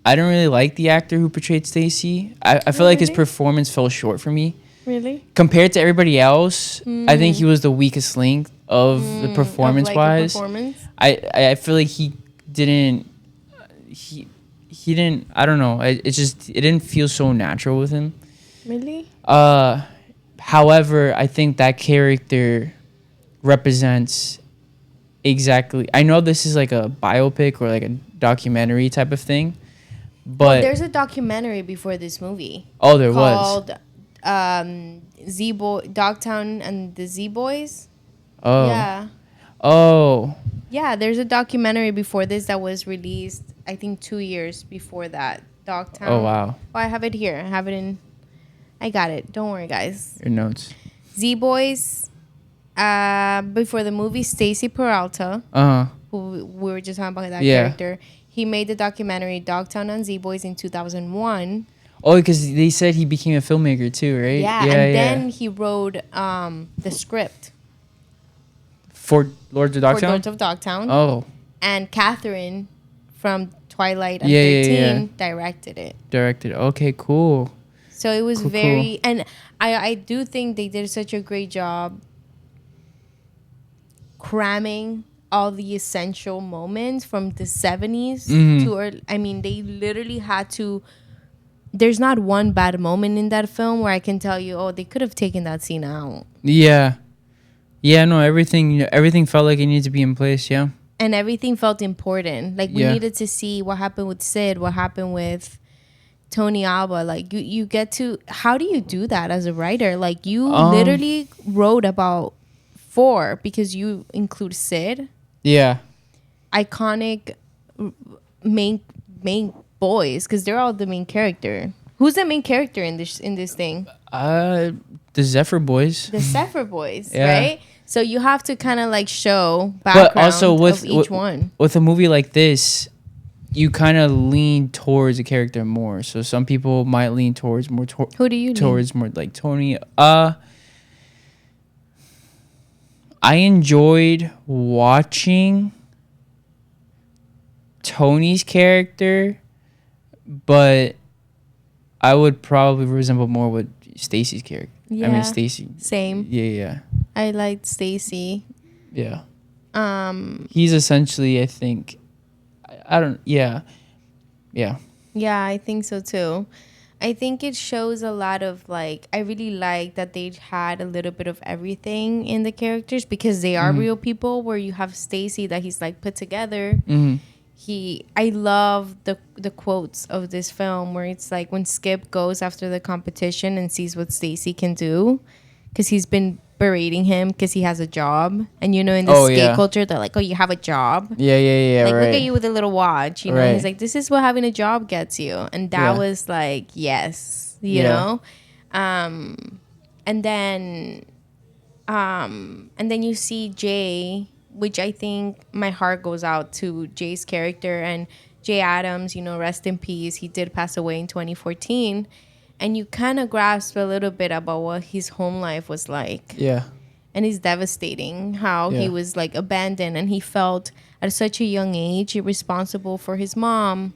I don't really like the actor who portrayed Stacy. I feel like his performance fell short for me. Really? Compared to everybody else, I think he was the weakest link of the performance-wise. I feel like he didn't. He didn't. I don't know. It didn't feel so natural with him. Really? How However, I think that character represents exactly. I know this is like a biopic or like a documentary type of thing, but there's a documentary before this movie. Oh, there called, Dogtown and the Z Boys. Oh. Yeah. Oh. Yeah, there's a documentary before this that was released, I think 2 years before that. Dogtown. Oh, wow. Oh, I have it here. I got it. Don't worry, guys. Your notes. Z Boys. Before the movie, Stacy Peralta. Who we were just talking about that character. He made the documentary Dogtown and Z Boys in 2001. Oh, because they said he became a filmmaker too, right? Yeah, and then he wrote the script for Lords of Dogtown. For Lords of Dogtown. Oh. And Catherine from Twilight and 13 directed it. Okay, cool. So it was cool. And I do think they did such a great job cramming all the essential moments from the 70s to they literally had to. There's not one bad moment in that film where I can tell you, oh, they could have taken that scene out. Yeah. Yeah, no, everything felt like it needed to be in place, yeah. And everything felt important. Like, we needed to see what happened with Sid, what happened with Tony Alba. Like, you get to... How do you do that as a writer? Like, you literally wrote about 4 because you include Sid. Yeah. Iconic main boys, because they're all the main character. Who's the main character in this thing? The Zephyr Boys. The Zephyr Boys, right? So you have to kind of like show background but also of each one. With a movie like this, you kind of lean towards a character more. So some people might lean towards more. Who do you towards lean? More like Tony? I enjoyed watching Tony's character, but I would probably resemble more with Stacy's character. Yeah. I mean, Stacy. Same. Yeah. I liked Stacy. Yeah. He's essentially, I think, Yeah, I think so too. I think it shows a lot of like, I really like that they had a little bit of everything in the characters because they are real people, where you have Stacy that he's like put together. I love the quotes of this film where it's like when Skip goes after the competition and sees what Stacy can do, because he's been berating him because he has a job, and in the skate culture they're like, oh, you have a job, yeah, like look at you with a little watch, right. He's like, this is what having a job gets you, and that was like, yes, you know. And then you see Jay, which I think my heart goes out to Jay's character, and Jay Adams, rest in peace. He did pass away in 2014. And you kind of grasp a little bit about what his home life was like. Yeah. And it's devastating how he was like abandoned, and he felt at such a young age irresponsible for his mom.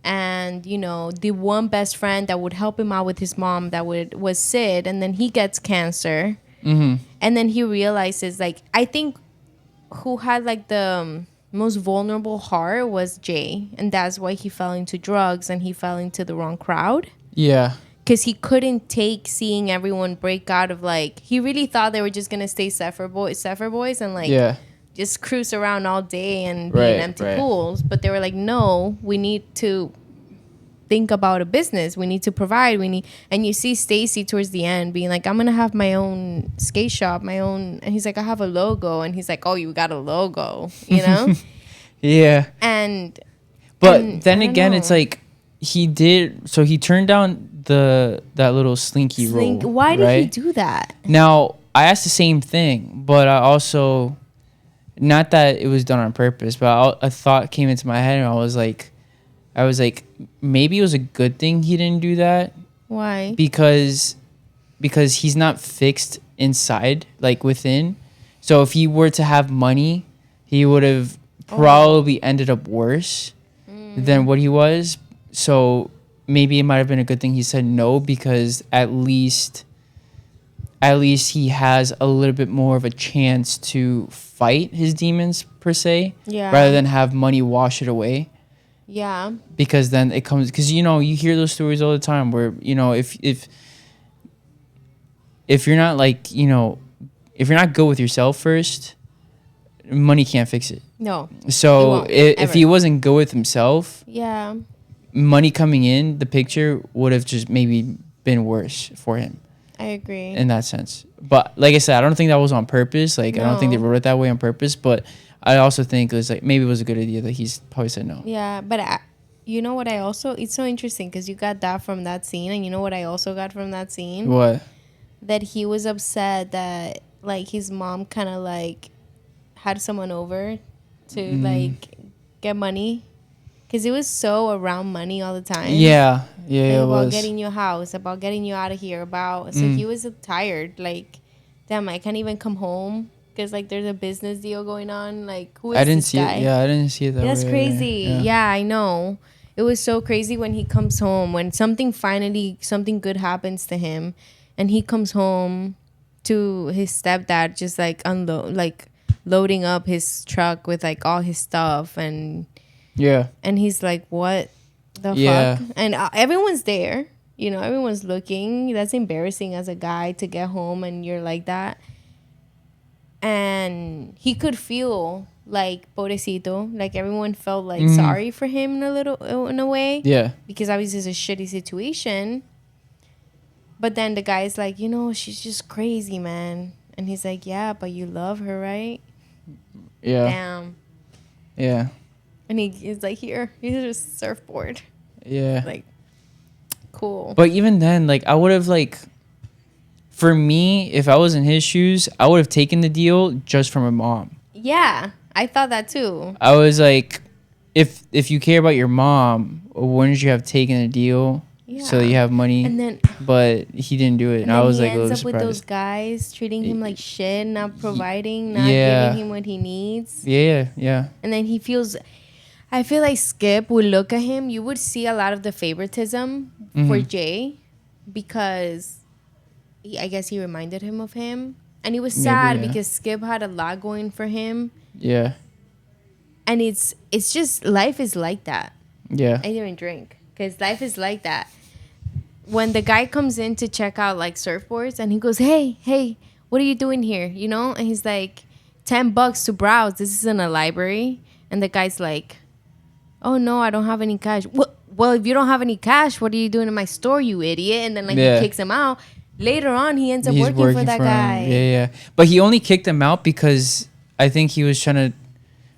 And, the one best friend that would help him out with his mom was Sid, and then he gets cancer. And then he realizes, like, I think who had like the most vulnerable heart was Jay, and that's why he fell into drugs and he fell into the wrong crowd. Yeah. Because he couldn't take seeing everyone break out of, like, he really thought they were just going to stay Zephyr boys and, like, just cruise around all day and be in empty pools. But they were like, no, we need to think about a business. We need to provide. And you see Stacy towards the end being like, I'm going to have my own skate shop, and he's like, I have a logo. And he's like, oh, you got a logo, Yeah. But then again, know. It's like, he turned down that little slinky role. Why did he do that? Now, I asked the same thing, but I also, not that it was done on purpose, but a thought came into my head, and I was like, maybe it was a good thing he didn't do that. Why? Because he's not fixed inside, like within. So if he were to have money, he would have probably ended up worse than what he was. So maybe it might have been a good thing he said no, because at least he has a little bit more of a chance to fight his demons, per se, rather than have money wash it away. Yeah. Because then it comes, because you hear those stories all the time where if if you're not like, if you're not good with yourself first, money can't fix it. No. So if he wasn't good with himself, yeah, money coming in the picture would have just maybe been worse for him. I agree. In that sense. But like I said, I don't think that was on purpose. Like, no. I don't think they wrote it that way on purpose. But I also think it was like, maybe it was a good idea that he's probably said no. Yeah, but you know what it's so interesting because you got that from that scene. And you know what I also got from that scene? What? That he was upset that, like, his mom kind of, like, had someone over to, like, get money. Because it was so around money all the time. Yeah, like, it about was. Getting you a house, about getting you out of here, so he was tired. Like, damn, I can't even come home because, like, there's a business deal going on. Like, who is this guy? Yeah, I didn't see it that way. That's crazy. Yeah, I know. It was so crazy when he comes home, when something good happens to him, and he comes home to his stepdad just, like, loading up his truck with, like, all his stuff and... Yeah. And he's like, what the fuck? And everyone's there. Everyone's looking. That's embarrassing as a guy to get home and you're like that. And he could feel like pobrecito. Like everyone felt like sorry for him in a way. Yeah. Because obviously it's a shitty situation. But then the guy's like, she's just crazy, man. And he's like, yeah, but you love her, right? Yeah. Damn. Yeah. And he's like, here's a surfboard. Yeah. Like, cool. But even then, like, I would have, like, for me, if I was in his shoes, I would have taken the deal just from my mom. Yeah, I thought that too. I was like, if you care about your mom, wouldn't you have taken the deal so that you have money? And then, but he didn't do it. And I was like, a little surprised. With those guys treating him like shit, not providing, not giving him what he needs. Yeah. And then I feel like Skip would look at him. You would see a lot of the favoritism for Jay because I guess he reminded him of him. And it was sad because Skip had a lot going for him. Yeah. And it's just, life is like that. Yeah. I didn't drink because life is like that. When the guy comes in to check out like surfboards and he goes, hey, what are you doing here? And he's like, $10 to browse. This isn't a library. And the guy's like, oh no, I don't have any cash. Well, if you don't have any cash, what are you doing in my store, you idiot? And then he kicks him out. Later on, he ends up working for that guy. Yeah. But he only kicked him out because I think he was trying to...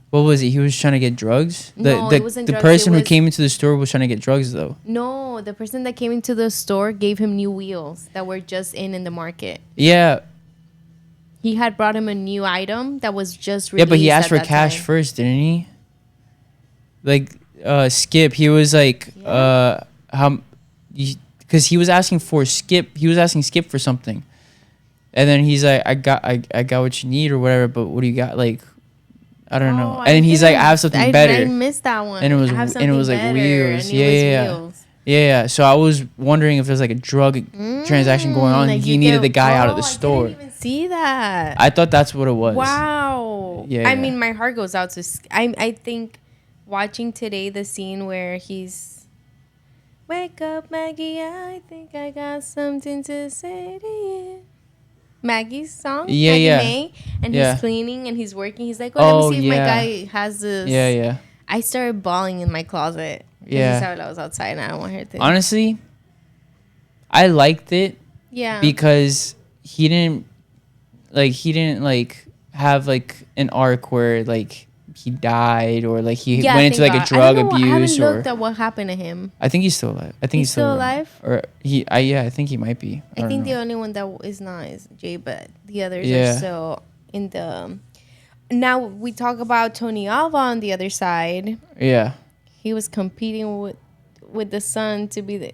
What was it? He was trying to get drugs? It wasn't drugs. The person who came into the store was trying to get drugs, though. No, the person that came into the store gave him new wheels that were just in the market. Yeah. He had brought him a new item that was just released. Yeah, but he asked for cash first, didn't he? Like, Skip, he was like, because he was asking Skip for something. And then he's like, I got what you need or whatever, but what do you got? Like, I don't know. And then he's like, I have something better. I missed that one. And it was like wheels. Yeah. So I was wondering if there's like a drug transaction going on. Like he needed the guy out of the store. I didn't even see that. I thought that's what it was. Wow. Yeah. I mean, my heart goes out to... I think watching today the scene where he's... Wake up, Maggie, I think I got something to say to you. Maggie's song, Maggie May, and he's cleaning and he's working. He's like, let me see if my guy has this. Yeah. I started bawling in my closet. Yeah. This is how I was outside and I don't want her to. Honestly, I liked it. Yeah. Because he didn't have like an arc where like he died or like he went into like a drug abuse. I haven't looked at what happened to him. I think he's still alive. I think he's still alive. Or I think he might be. I think the only one that is not is Jay, but the others are still in the. Now we talk about Tony Alva on the other side. Yeah. He was competing with the sun to be the.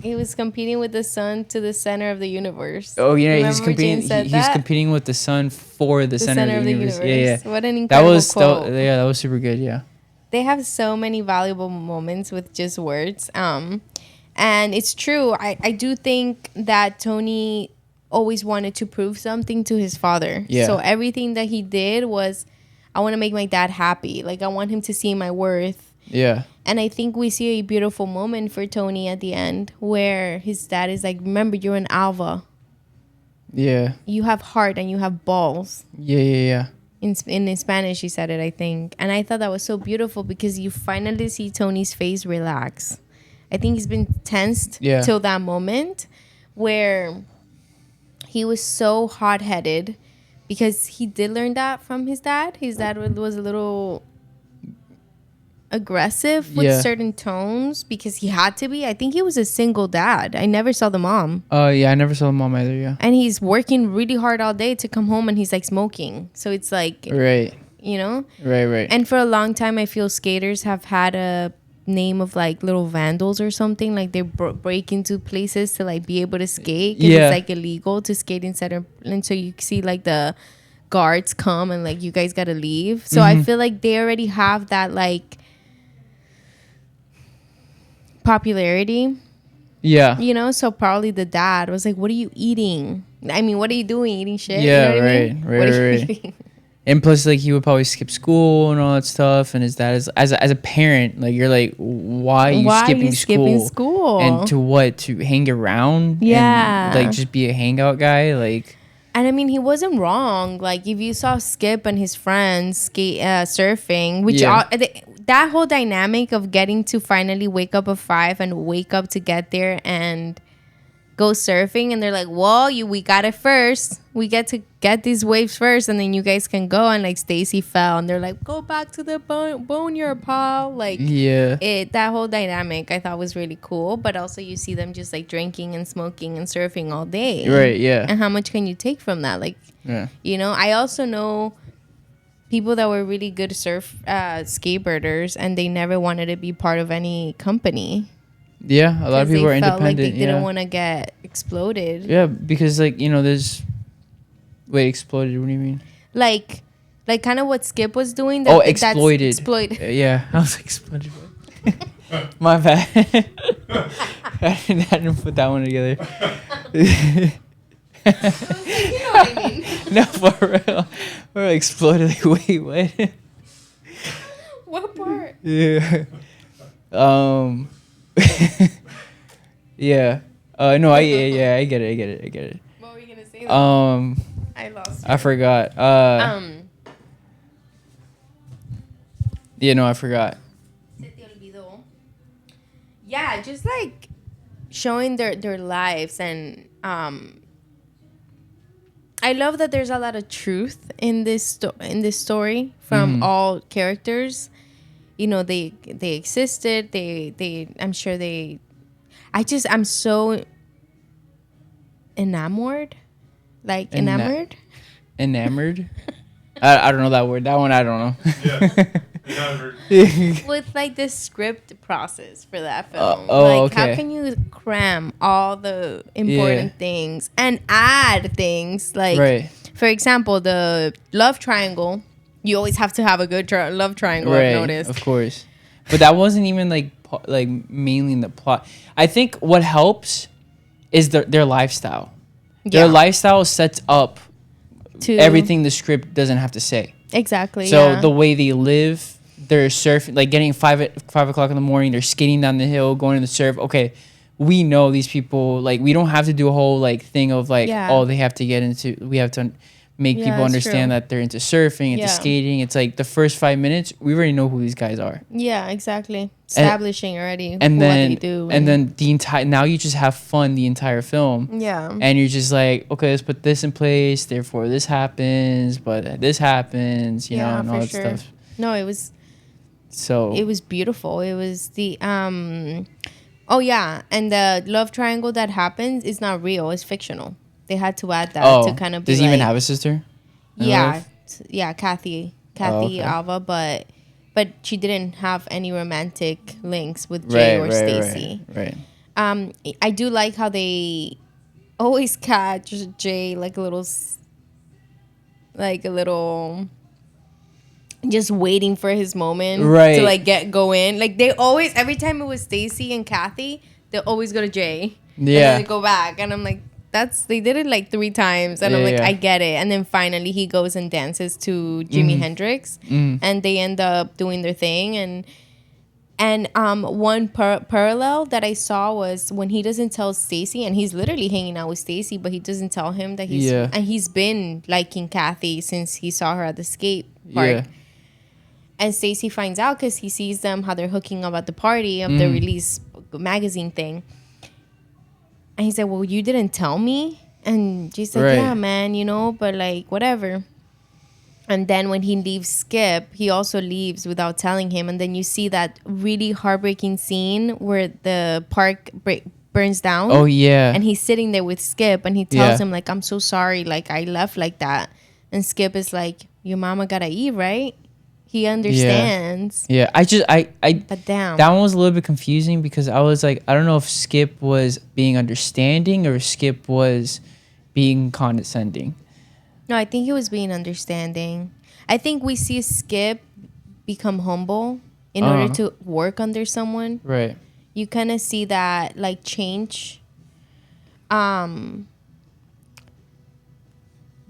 He was competing with the sun to the center of the universe. Oh yeah, he's competing. He's competing with the sun for the center of the universe. Yeah. What an incredible quote. That was super good. Yeah. They have so many valuable moments with just words. And it's true. I do think that Tony always wanted to prove something to his father. Yeah. So everything that he did was, I want to make my dad happy. Like I want him to see my worth. Yeah. And I think we see a beautiful moment for Tony at the end where his dad is like, remember, you're an Alva. Yeah. You have heart and you have balls. Yeah. In Spanish, she said it, I think. And I thought that was so beautiful because you finally see Tony's face relax. I think he's been tensed till that moment where he was so hot-headed because he did learn that from his dad. His dad was a little aggressive with certain tones because he had to be. I think he was a single dad. I never saw the mom. I never saw the mom either. Yeah. And he's working really hard all day to come home and he's like smoking. So it's like, right. You know? Right. And for a long time, I feel skaters have had a name of like little vandals or something. Like they break into places to like be able to skate. Cause it's like illegal to skate inside. And so you see like the guards come and like you guys got to leave. So I feel like they already have that like popularity, you know, so probably the dad was like, what are you eating? I mean, what are you doing eating shit? Yeah, you know right, I mean? right. And plus, like, he would probably skip school and all that stuff, and his dad is as a parent, like, you're like, why are you skipping school and to what, to hang around and like just be a hangout guy, like. And I mean, he wasn't wrong. Like, if you saw Skip and his friends skate surfing, which that whole dynamic of getting to finally wake up at 5 and wake up to get there and go surfing, and they're like, well, we got it first. We get to get these waves first, and then you guys can go. And like Stacy fell, and they're like, go back to the boneyard, pal. Like, that whole dynamic I thought was really cool. But also you see them just like drinking and smoking and surfing all day. Right, yeah. And how much can you take from that? Like, you know, I also know people that were really good skateboarders, and they never wanted to be part of any company. Yeah, a lot of people are independent. Like they didn't want to get exploded. Yeah, because like, you know, exploded. What do you mean? Like kind of what Skip was doing. Exploited. Yeah, I was like, exploited. My bad. I didn't put that one together. You know what I mean? No, for real. We're exploded. Like, wait, what? What part? Yeah. Yeah. No, I get it. What were you gonna say? Though? I lost. I forgot. Yeah, no, I forgot. Yeah, just like showing their lives, and I love that there's a lot of truth in this story from all characters. You know, they existed. I'm sure they. I'm so enamored. Like enamored. Enamored. I don't know that word. That one I don't know. Yeah. With like the script process for that film. Okay. How can you cram all the important things and add things? Like, for example, the love triangle. You always have to have a good love triangle. I've noticed. Of course, but that wasn't even like mainly in the plot. I think what helps is their lifestyle. Yeah. Their lifestyle sets up to everything the script doesn't have to say. Exactly. So the way they live, they're surfing, like getting 5 o'clock in the morning, they're skating down the hill, going to the surf. Okay, we know these people. Like, we don't have to do a whole like thing of like, they have to get into. We have to make people understand that they're into surfing, into skating. It's like the first 5 minutes, we already know who these guys are. Yeah, exactly. Establishing already and what then, they do. And then the entire, now you just have fun the entire film. Yeah. And you're just like, okay, let's put this in place. Therefore, this happens, but this happens, you know, and all that stuff. No, it was beautiful. It was the, oh yeah. And the love triangle that happens is not real. It's fictional. They had to add that to kind of be. Does he even have a sister? Yeah, Kathy Alva, but she didn't have any romantic links with Jay or Stacy. Right. I do like how they always catch Jay like a little, just waiting for his moment to like go in. Like they always, every time it was Stacy and Kathy, they always go to Jay. Yeah. And then they go back, and I'm like, they did it like 3 times, and I'm like, I get it. And then finally he goes and dances to Jimi Hendrix, and they end up doing their thing. And And one parallel that I saw was when he doesn't tell Stacy, and he's literally hanging out with Stacy, but he doesn't tell him that he's and he's been liking Kathy since he saw her at the skate park. Yeah. And Stacy finds out because he sees them how they're hooking up at the party of the release magazine thing. And he said, "Well, you didn't tell me." And she said, "Yeah, man, you know, but like whatever." And then when he leaves Skip, he also leaves without telling him. And then you see that really heartbreaking scene where the park burns down. Oh, yeah. And he's sitting there with Skip and he tells him, like, I'm so sorry. Like, I left like that. And Skip is like, your mama gotta eat, right? He understands. Yeah. But damn. That one was a little bit confusing because I was like, I don't know if Skip was being understanding or Skip was being condescending. No, I think he was being understanding. I think we see Skip become humble in order to work under someone. Right. You kind of see that like change.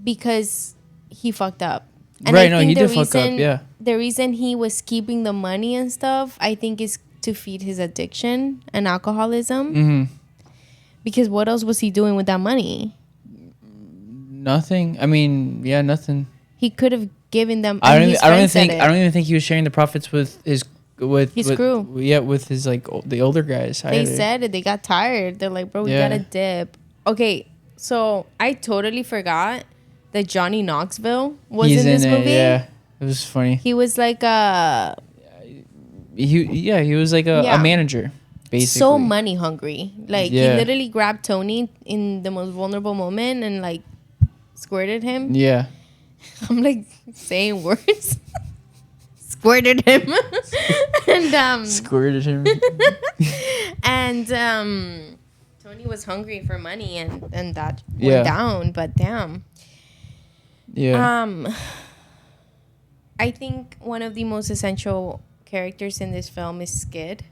Because he fucked up. And right, no, he did fuck up, yeah. The reason he was keeping the money and stuff, I think is to feed his addiction and alcoholism. Mm-hmm. Because what else was he doing with that money? Nothing. I mean, yeah, nothing. He could have given them. I don't even think he was sharing the profits with his crew. Yeah, with his like the older guys. They said it. They got tired. They're like, bro, we gotta dip. Okay, so I totally forgot that Johnny Knoxville was in this movie. Yeah, it was funny. He was like a. He was like a manager. Basically. So money hungry. Like he literally grabbed Tony in the most vulnerable moment and like squirted him. Yeah. I'm like saying words. Squirted him. And squirted him. And Tony was hungry for money and that went down, but damn. Yeah. I think one of the most essential characters in this film is Skid.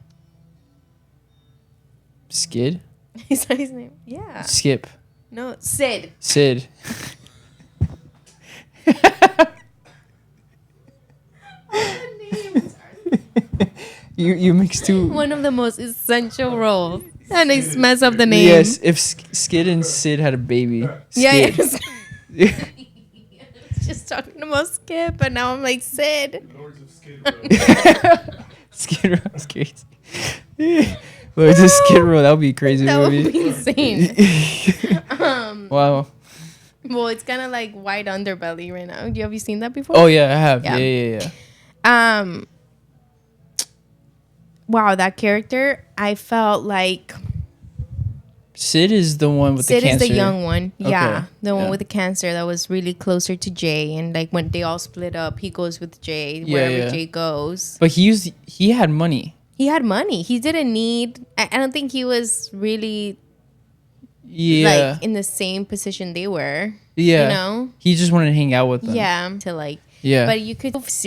Skid? Is that his name? Yeah. Skip. No, Sid. Sid. You mixed two. One of the most essential roles. And I mess up the name. Yes, if Skid and Sid had a baby. Skid. Yeah. Just talking about Skip, and now I'm like Sid. Lords of Skid Row. Skid Row is crazy. Lords of Skid Row, that would be a crazy movie. That would be insane. Wow. Well, it's kind of like White Underbelly right now. Have you seen that before? Oh yeah, I have. Yeah. Wow, that character, I felt like Sid is the one with the cancer. Sid is the young one. Okay. Yeah, the one with the cancer that was really closer to Jay, and like when they all split up, he goes with Jay wherever Jay goes. But he had money. He had money. He didn't need. I don't think he was really. Like in the same position they were. Yeah. You know? He just wanted to hang out with them. Yeah. To like. Yeah. But you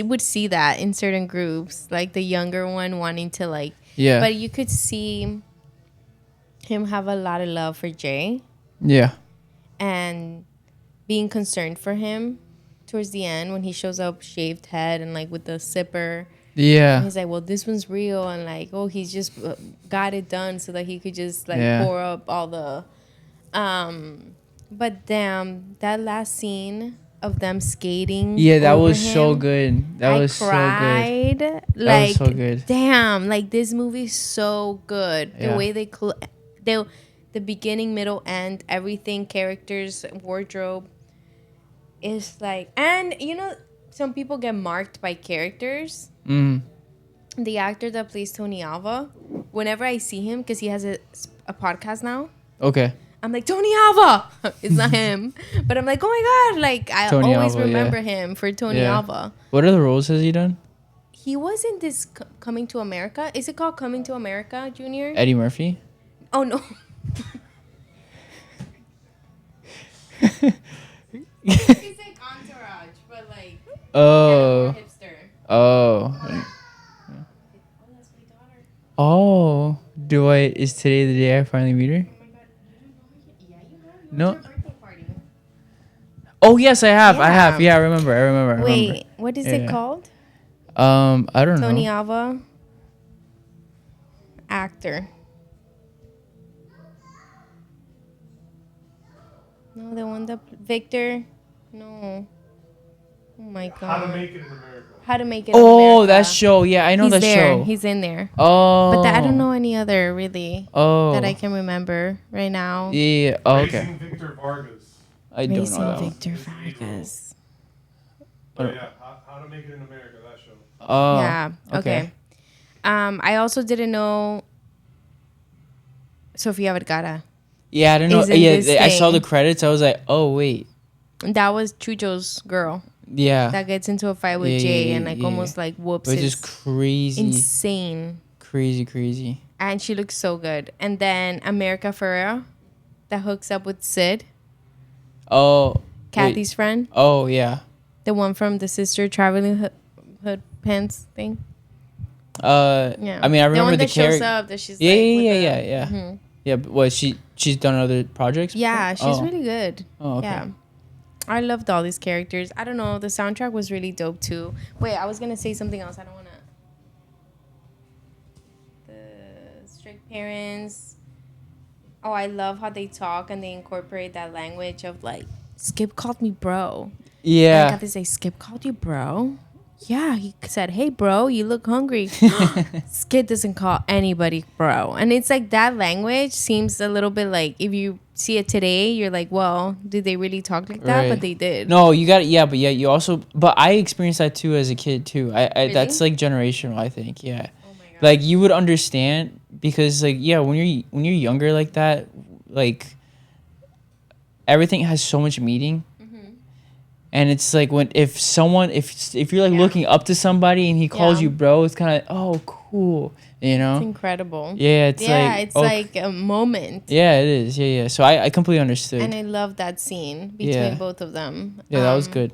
would see that in certain groups, like the younger one wanting to like. Yeah. But you could see him have a lot of love for Jay. Yeah. And being concerned for him towards the end when he shows up shaved head and like with the zipper. Yeah. And he's like, well, this one's real. And like, oh, he's just got it done so that he could just like pour up all the. But damn, that last scene of them skating. Yeah, that was so good. That was cried. So good. Like, that was so good. Damn, like this movie's so good. The way they the beginning, middle, end, everything, characters, wardrobe is like, and you know, some people get marked by characters. The actor that plays Tony Alva, whenever I see him, because he has a podcast now. Okay. I'm like, Tony Alva! It's not him. But I'm like, oh my God. Like, I Tony always Alva, remember him for Tony Alva. What other roles has he done? He was in this Coming to America. Is it called Coming to America, Junior? Eddie Murphy? Oh, no. It's like Entourage, but like... Oh. Hipster. Oh. That's my daughter. Oh. Is today the day I finally meet her? No. Oh yes, I have. Yeah. I have. Yeah, I remember. Wait, what is it called? I don't know. Tony Alva. actor. No, the one that Victor. No. Oh my god. How to Make It in America. How to Make It in America. Oh, that show. Yeah, I know He's that there. show. He's in there. Oh. But I don't know any other really that I Oh. can remember right now. Yeah. Oh, okay. Raising Victor Vargas. I don't know Raising that one. Victor Vargas. Oh, yeah, How to Make It in America, that show. Oh. Yeah. Okay. I also didn't know Sofia Vergara. Yeah, I don't know. Is in this Yeah, I saw the thing. credits. I was like, oh wait. That was Chucho's girl Yeah. that gets into a fight with Yeah, Jay yeah, and like yeah. almost like whoops Which his is crazy. insane. Crazy. And she looks so good. And then America Ferrera that hooks up with Sid, Oh. Kathy's friend. Oh yeah. The one from the Sister Traveling Hood Pants thing. Yeah. I mean, I remember the one the that shows character. up that she's Yeah, like with yeah. Mhm. Yeah, but what she's done other projects? Yeah, before? she's Oh. really good. Oh, okay. Yeah. I loved all these characters. I don't know. The soundtrack was really dope too. Wait, I was gonna say something else. I don't wanna. The strict parents. Oh, I love how they talk and they incorporate that language of like, Skip called me bro. And I Yeah. got to say, Skip called you bro? Yeah, he said, hey, bro, you look hungry. Skip doesn't call anybody bro. And it's like that language seems a little bit like, if you see it today, you're like, well, did they really talk like that? Right. But they did. No, you got yeah, but yeah, you also. But I experienced that too as a kid too. I Really? that's like generational. I think yeah. Oh my God. Like you would understand because like yeah, when you're younger like that, like everything has so much meaning. And it's like when if you're like Yeah. looking up to somebody and he calls Yeah. you bro, it's kind of oh cool, you know? It's incredible. Yeah, it's Yeah, like it's oh, like a moment. yeah, it is. Yeah. So I completely understood. And I love that scene between Yeah. both of them. Yeah, that was good.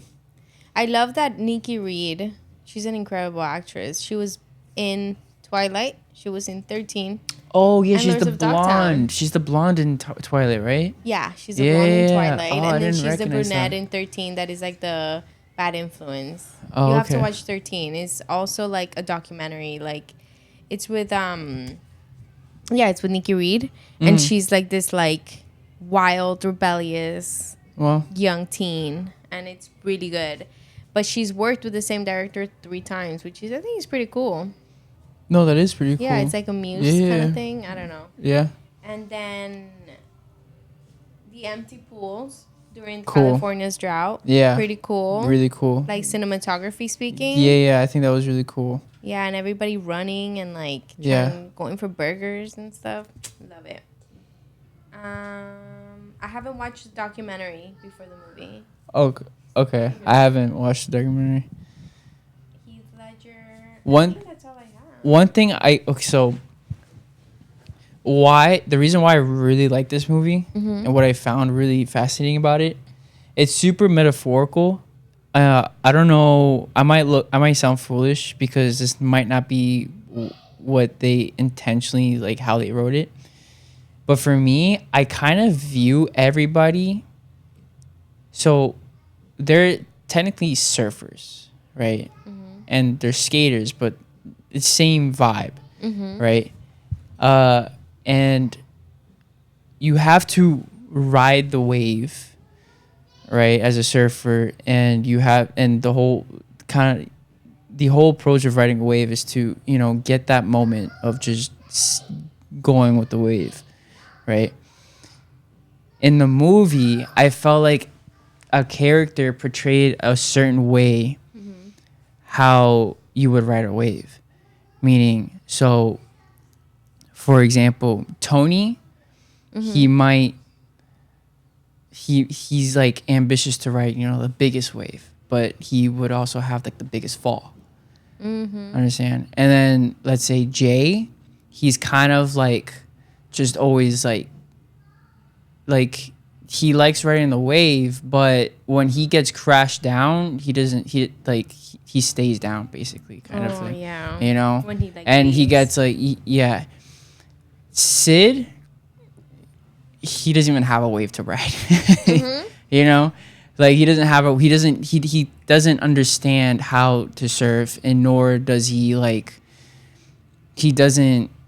I love that Nikki Reed. She's an incredible actress. She was in Twilight. She was in 13. Oh yeah, and she's Lords the of Dogtown. blonde. She's the blonde in Twilight, right? Yeah, she's the blonde in Yeah. Twilight. Oh, I and then didn't she's the recognize brunette that. in 13 that is like the bad influence. Oh, you have to okay. watch 13. It's also like a documentary. Like it's with it's with Nikki Reed. And she's like this like wild, rebellious Well, young teen. And it's really good. But she's worked with the same director 3 times, which is I think is pretty cool. no, that is pretty cool. Yeah, it's like a muse kind Yeah. of thing. I don't know. yeah. And then the empty pools during Cool. California's drought. Yeah. Pretty cool. Really cool. Like cinematography speaking. Yeah, I think that was really cool. Yeah, and everybody running and like going for burgers and stuff. Love it. I haven't watched the documentary before the movie. Okay. I haven't watched the documentary. Heath Ledger. One- I think that's all I have. One thing the reason why I really like this movie and what I found really fascinating about it, it's super metaphorical. I don't know. I might sound foolish because this might not be what they intentionally like how they wrote it. But for me, I kind of view everybody. So they're technically surfers, right? And they're skaters, but it's same vibe, right? And you have to ride the wave, right, as a surfer, and the whole approach of riding a wave is to get that moment of just going with the wave, right? In the movie, I felt like a character portrayed a certain way how you would ride a wave, meaning so. For example, Tony, he's like ambitious to ride, the biggest wave, but he would also have like the biggest fall. Understand? And then let's say Jay, he's kind of like just always like he likes riding the wave, but when he gets crashed down, he stays down basically kind of thing. Yeah. When he like and he leaves. gets like yeah. Sid, he doesn't even have a wave to ride. Like he doesn't understand how to surf, and nor does he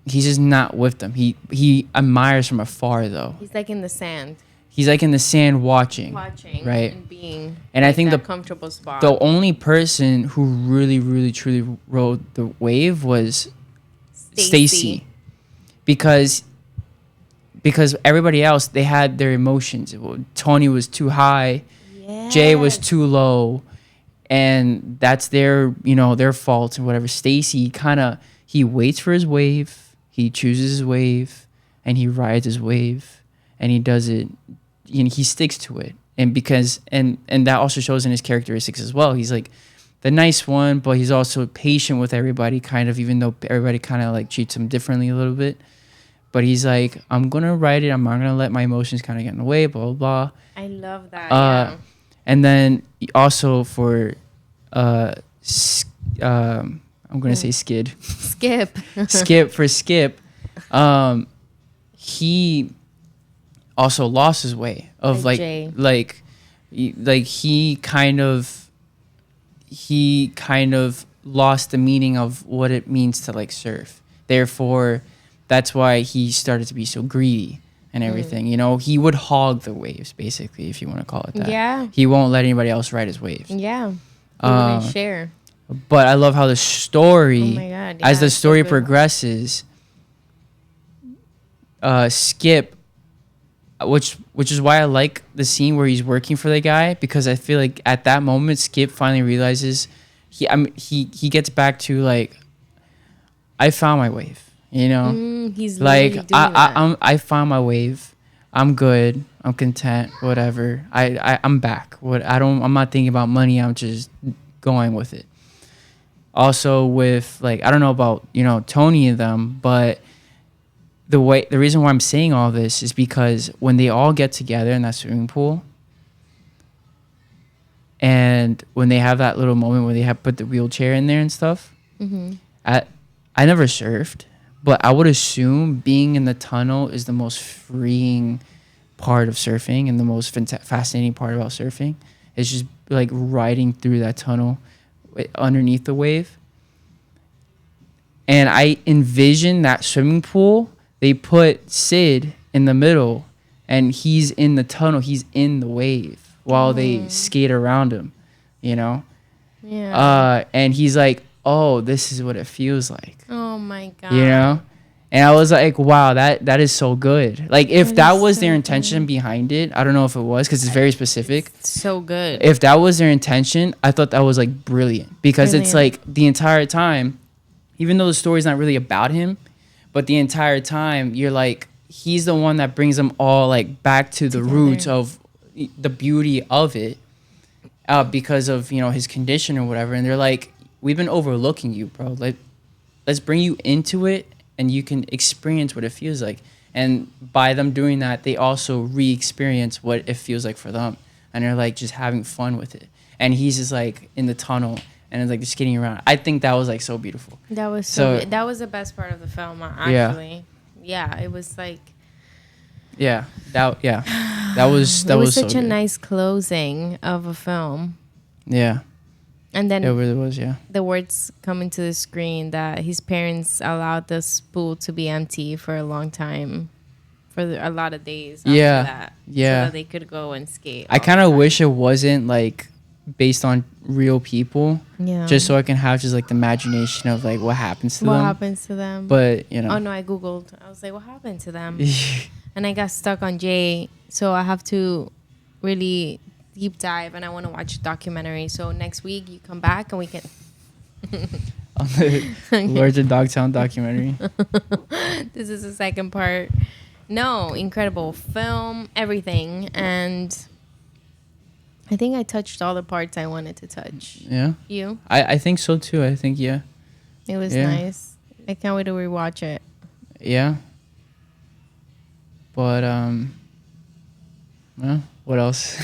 he's just not with them. He admires from afar though. He's like in the sand. He's like in the sand watching, right? And being and like I think that the comfortable spot. The only person who really, really, truly rode the wave was Stacy, because everybody else, they had their emotions. Tony was too high, Jay was too low, and that's their fault and whatever. Stacy he waits for his wave, he chooses his wave, and he rides his wave, and he does it. He sticks to it, and because and that also shows in his characteristics as well. He's like the nice one, but he's also patient with everybody, kind of, even though everybody kind of like treats him differently a little bit. But he's like, I'm gonna write it. I'm not gonna let my emotions kind of get in the way. Blah blah blah. I love that. Yeah. And then also for, I'm gonna say Skid. Skip. Skip. He also lost his way of Jay. He kind of lost the meaning of what it means to like surf. Therefore, that's why he started to be so greedy and everything. He would hog the waves, basically, if you want to call it that. Yeah. He won't let anybody else ride his waves. Yeah. He wouldn't share. But I love how the story, oh my God, as the story progresses, Skip, which is why I like the scene where he's working for the guy, because I feel like at that moment Skip finally realizes he gets back to like, I found my wave, he's like doing that. I found my wave, I'm good, I'm content, whatever, I'm back. I'm not thinking about money, I'm just going with it. Also with like, I don't know about Tony and them, but the reason why I'm saying all this is because when they all get together in that swimming pool, and when they have that little moment where they have put the wheelchair in there and stuff, I never surfed, but I would assume being in the tunnel is the most freeing part of surfing, and the most fascinating part about surfing is just like riding through that tunnel underneath the wave. And I envision that swimming pool, they put Sid in the middle, and he's in the tunnel, he's in the wave while they skate around him, Yeah. And he's like, oh, this is what it feels like. Oh my God. And I was like, wow, that is so good. Like, if that was their intention behind it, I don't know if it was, because it's very specific. It's so good. If that was their intention, I thought that was like brilliant, because it's like the entire time, even though the story's not really about him, but the entire time you're like, he's the one that brings them all like back to the roots of the beauty of it, because of his condition or whatever. And they're like, we've been overlooking you, bro. Like, let's bring you into it, and you can experience what it feels like. And by them doing that, they also re-experience what it feels like for them, and they're like just having fun with it. And he's just like in the tunnel, and it's like just skating around. I think that was like so beautiful. That was so good. That was the best part of the film, actually. Yeah, it was like. That was such so a good. nice closing of a film. Yeah. And then it really was, yeah. The words come into the screen that his parents allowed the pool to be empty for a long time, for a lot of days after that. Yeah. So that they could go and skate. I kind of wish it wasn't like based on real people. Yeah. Just so I can have just like the imagination of like what happens to them. What happens to them. But, Oh, no, I Googled. I was like, what happened to them? And I got stuck on Jay. So I have to really deep dive, and I want to watch a documentary. So next week you come back and we can On the Lords of Dogtown documentary. This is the second part. No, incredible film, everything. And I think I touched all the parts I wanted to touch. Yeah. You? I think so too. I think, yeah. It was nice. I can't wait to rewatch it. Yeah. But, well, what else?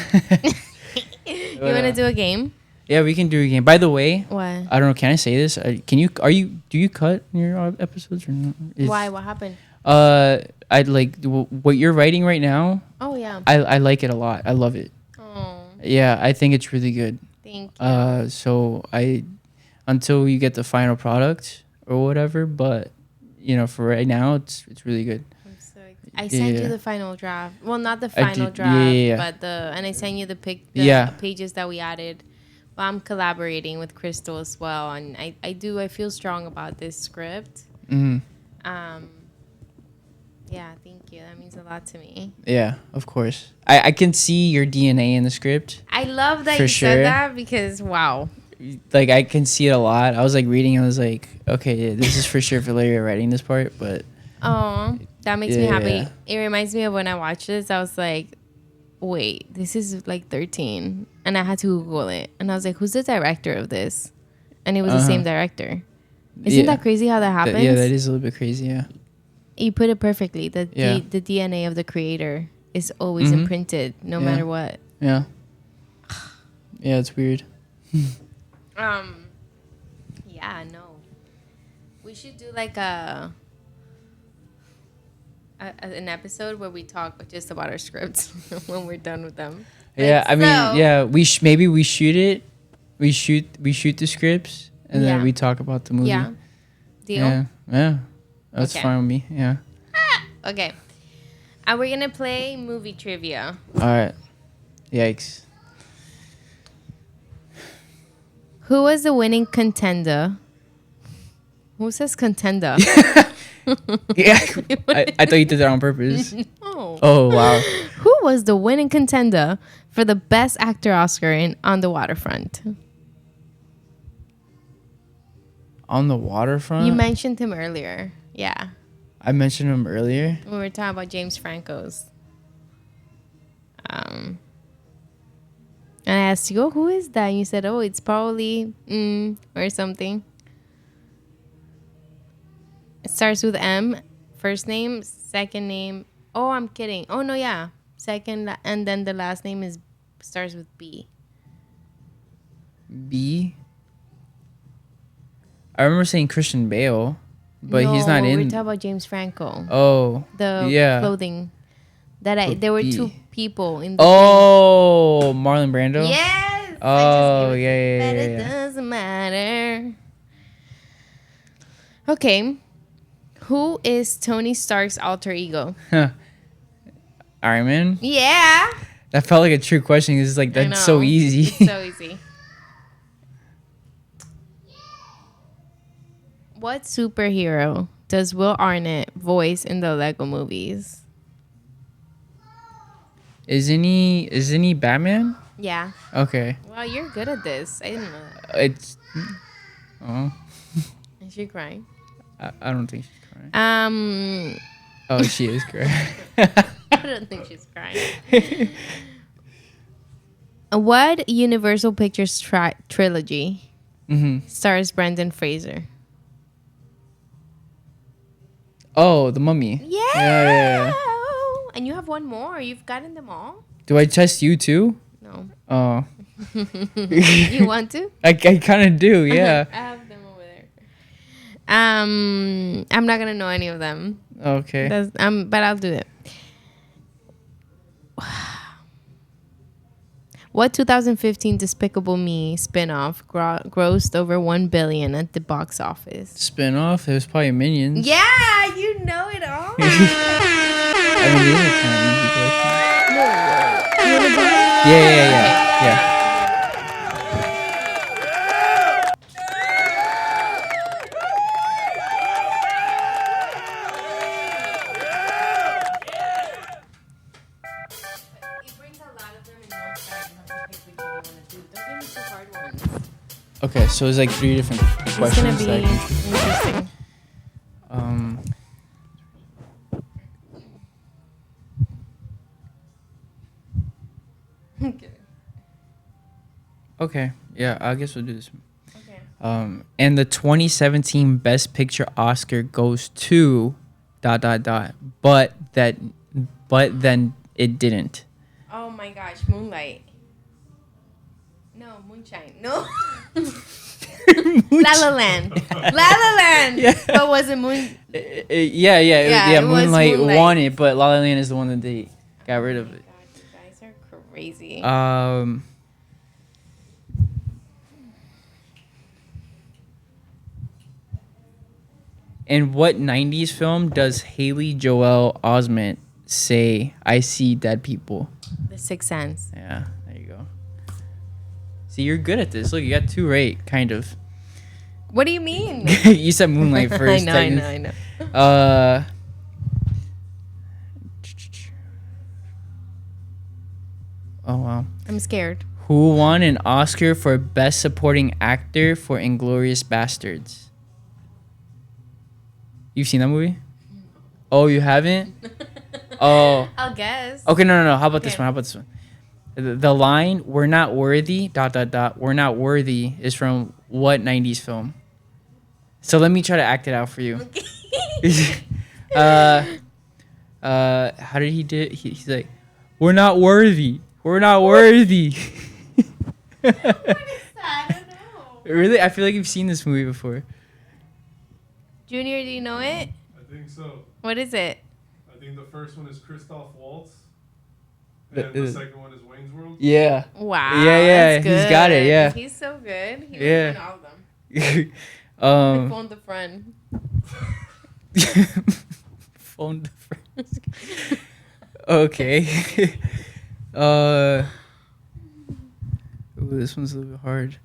You want to do a game? Yeah, we can do a game. By the way, What? I don't know. Can I say this? Do you cut your episodes or not? Why? What happened? I like what you're writing right now. Oh, yeah. I like it a lot. I love it. Oh, Yeah, I think it's really good. thank you. So until you get the final product or whatever, but for right now, it's really good. I sent you the final draft. Well, not the final draft, but and I sent you the pages that we added. But I'm collaborating with Crystal as well, and I feel strong about this script. Mm-hmm. Yeah, thank you. That means a lot to me. Yeah, of course. I can see your DNA in the script. I love that you said that because wow. Like I can see it a lot. I was like reading. I was like, okay, yeah, this is for sure Valeria writing this part, but. Oh, that makes me happy. Yeah. It reminds me of when I watched this. I was like, wait, this is like 13. And I had to Google it. And I was like, who's the director of this? And it was the same director. Isn't that crazy how that happens? That is a little bit crazy, yeah. You put it perfectly. The DNA of the creator is always imprinted no matter what. Yeah. Yeah, it's weird. Yeah, no. We should do like an episode where we talk just about our scripts when we're done with them. Yeah, I mean, yeah, maybe we shoot it. We shoot the scripts and then we talk about the movie. Yeah. Deal? Yeah. That's fine with me. Yeah. Okay. And we're going to play movie trivia. All right. Yikes. Who was the winning contender? Who says contender? Yeah, I thought you did that on purpose. No. Oh, wow. Who was the winning contender for the Best Actor Oscar in On the Waterfront? On the Waterfront? You mentioned him earlier. Yeah. I mentioned him earlier? We were talking about James Franco's. And I asked you, who is that? And you said, it's probably or something. It starts with M, first name, second name. Oh, I'm kidding. Oh, no, yeah. Second, and then the last name starts with B. B? I remember saying Christian Bale, but he's not in. We're talking about James Franco. Oh, the clothing. There were two people in the thing. Marlon Brando? Yes! Oh, yeah. It doesn't matter. Okay. Who is Tony Stark's alter ego? Iron Man? Yeah. That felt like a true question. It's like, that's so easy. It's so easy. What superhero does Will Arnett voice in the Lego movies? Isn't he Batman? Yeah. Okay. Wow, you're good at this. I didn't know that. It's. Oh. Is she crying? I don't think she's crying. Oh, she is crying. I don't think she's crying. What Universal Pictures trilogy stars Brendan Fraser? Oh, The Mummy. Yeah. And you have one more. You've gotten them all. Do I test you too? No. Oh. You want to? I kind of do. Yeah. I have them over there. I'm not gonna know any of them. Okay. But I'll do it. What 2015 Despicable Me spinoff grossed over $1 billion at the box office? Spinoff? It was probably Minions. Yeah, you know it all. I mean, these are kind of easy questions. You wanna do it? Yeah. Okay, so it's like 3 different questions. It's gonna be interesting. Okay, yeah, I guess we'll do this. Okay. And the 2017 Best Picture Oscar goes to ... but then it didn't. Oh my gosh, Moonlight. No, Moonshine. No. La La Land. La La Land. Yeah. But was it Moon? Yeah. Moonlight won it, but La La Land is the one that they got rid of it. God, you guys are crazy. In what 90s film does Haley Joel Osment say, "I see dead people"? The Sixth Sense. Yeah, there you go. See, you're good at this. Look, you got 2 right, kind of. What do you mean? You said Moonlight first. I know. Oh, wow. I'm scared. Who won an Oscar for Best Supporting Actor for Inglourious Bastards? You've seen that movie? Oh, you haven't? Oh. I'll guess. Okay, no. How about this one? The line, "We're not worthy, ... we're not worthy" is from what 90s film? So let me try to act it out for you. How did he do it? He's like, "We're not worthy. We're not worthy." What is that? I don't know. Really? I feel like you've seen this movie before. Junior, do you know it? I think so. What is it? I think the first one is Christoph Waltz. And the second one is Wayne's World. Yeah. Wow. Yeah. That's He's got it. Yeah. He's so good. He Yeah. was in all of them. I phoned the friend. Phone the friend. Okay. Ooh, this one's a little bit hard.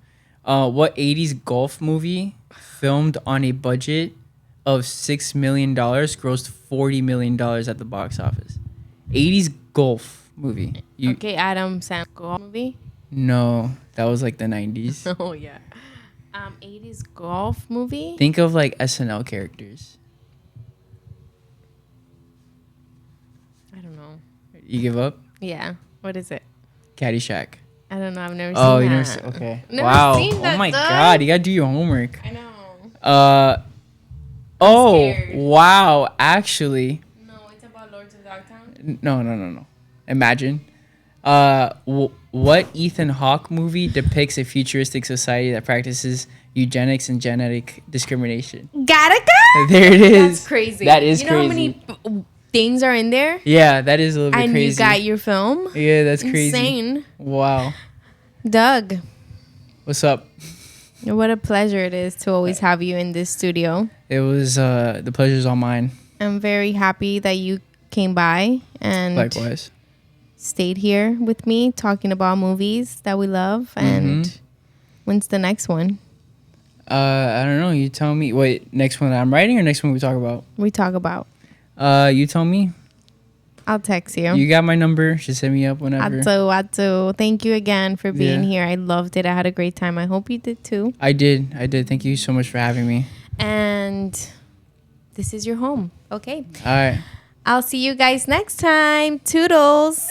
What 80s golf movie filmed on a budget of $6 million grossed $40 million at the box office? 80s golf movie. Okay, Adam Sandler golf movie. No, that was like the 90s. Oh yeah. 80s golf movie. Think of like SNL characters. I don't know. You give up? Yeah. What is it? Caddyshack. I don't know. I've never seen Oh, that. you never seen? Okay. Never Wow. seen that, Oh my Doug. God, you gotta do your homework. I know. Oh, scared. wow. Actually, No, it's about Lords of Dogtown. no. Imagine. What Ethan Hawke movie depicts a futuristic society that practices eugenics and genetic discrimination? Gattaca? There it is. That's crazy. That is you know crazy. how many things are in there? Yeah, that is a little bit And crazy. you got your film? Yeah, that's crazy. Insane. Wow. Doug, What's up? what a pleasure it is to always have you in this studio. It was the pleasure's all mine. I'm very happy that you came by and Likewise. stayed here with me talking about movies that we love. And when's the next one? I don't know. You tell me. Wait, next one that I'm writing or next one we talk about? We talk about. You tell me. I'll text you. You got my number. Just hit me up whenever. Atu. Thank you again for being Yeah. here. I loved it. I had a great time. I hope you did too. I did. Thank you so much for having me. And this is your home. Okay. All right. I'll see you guys next time. Toodles.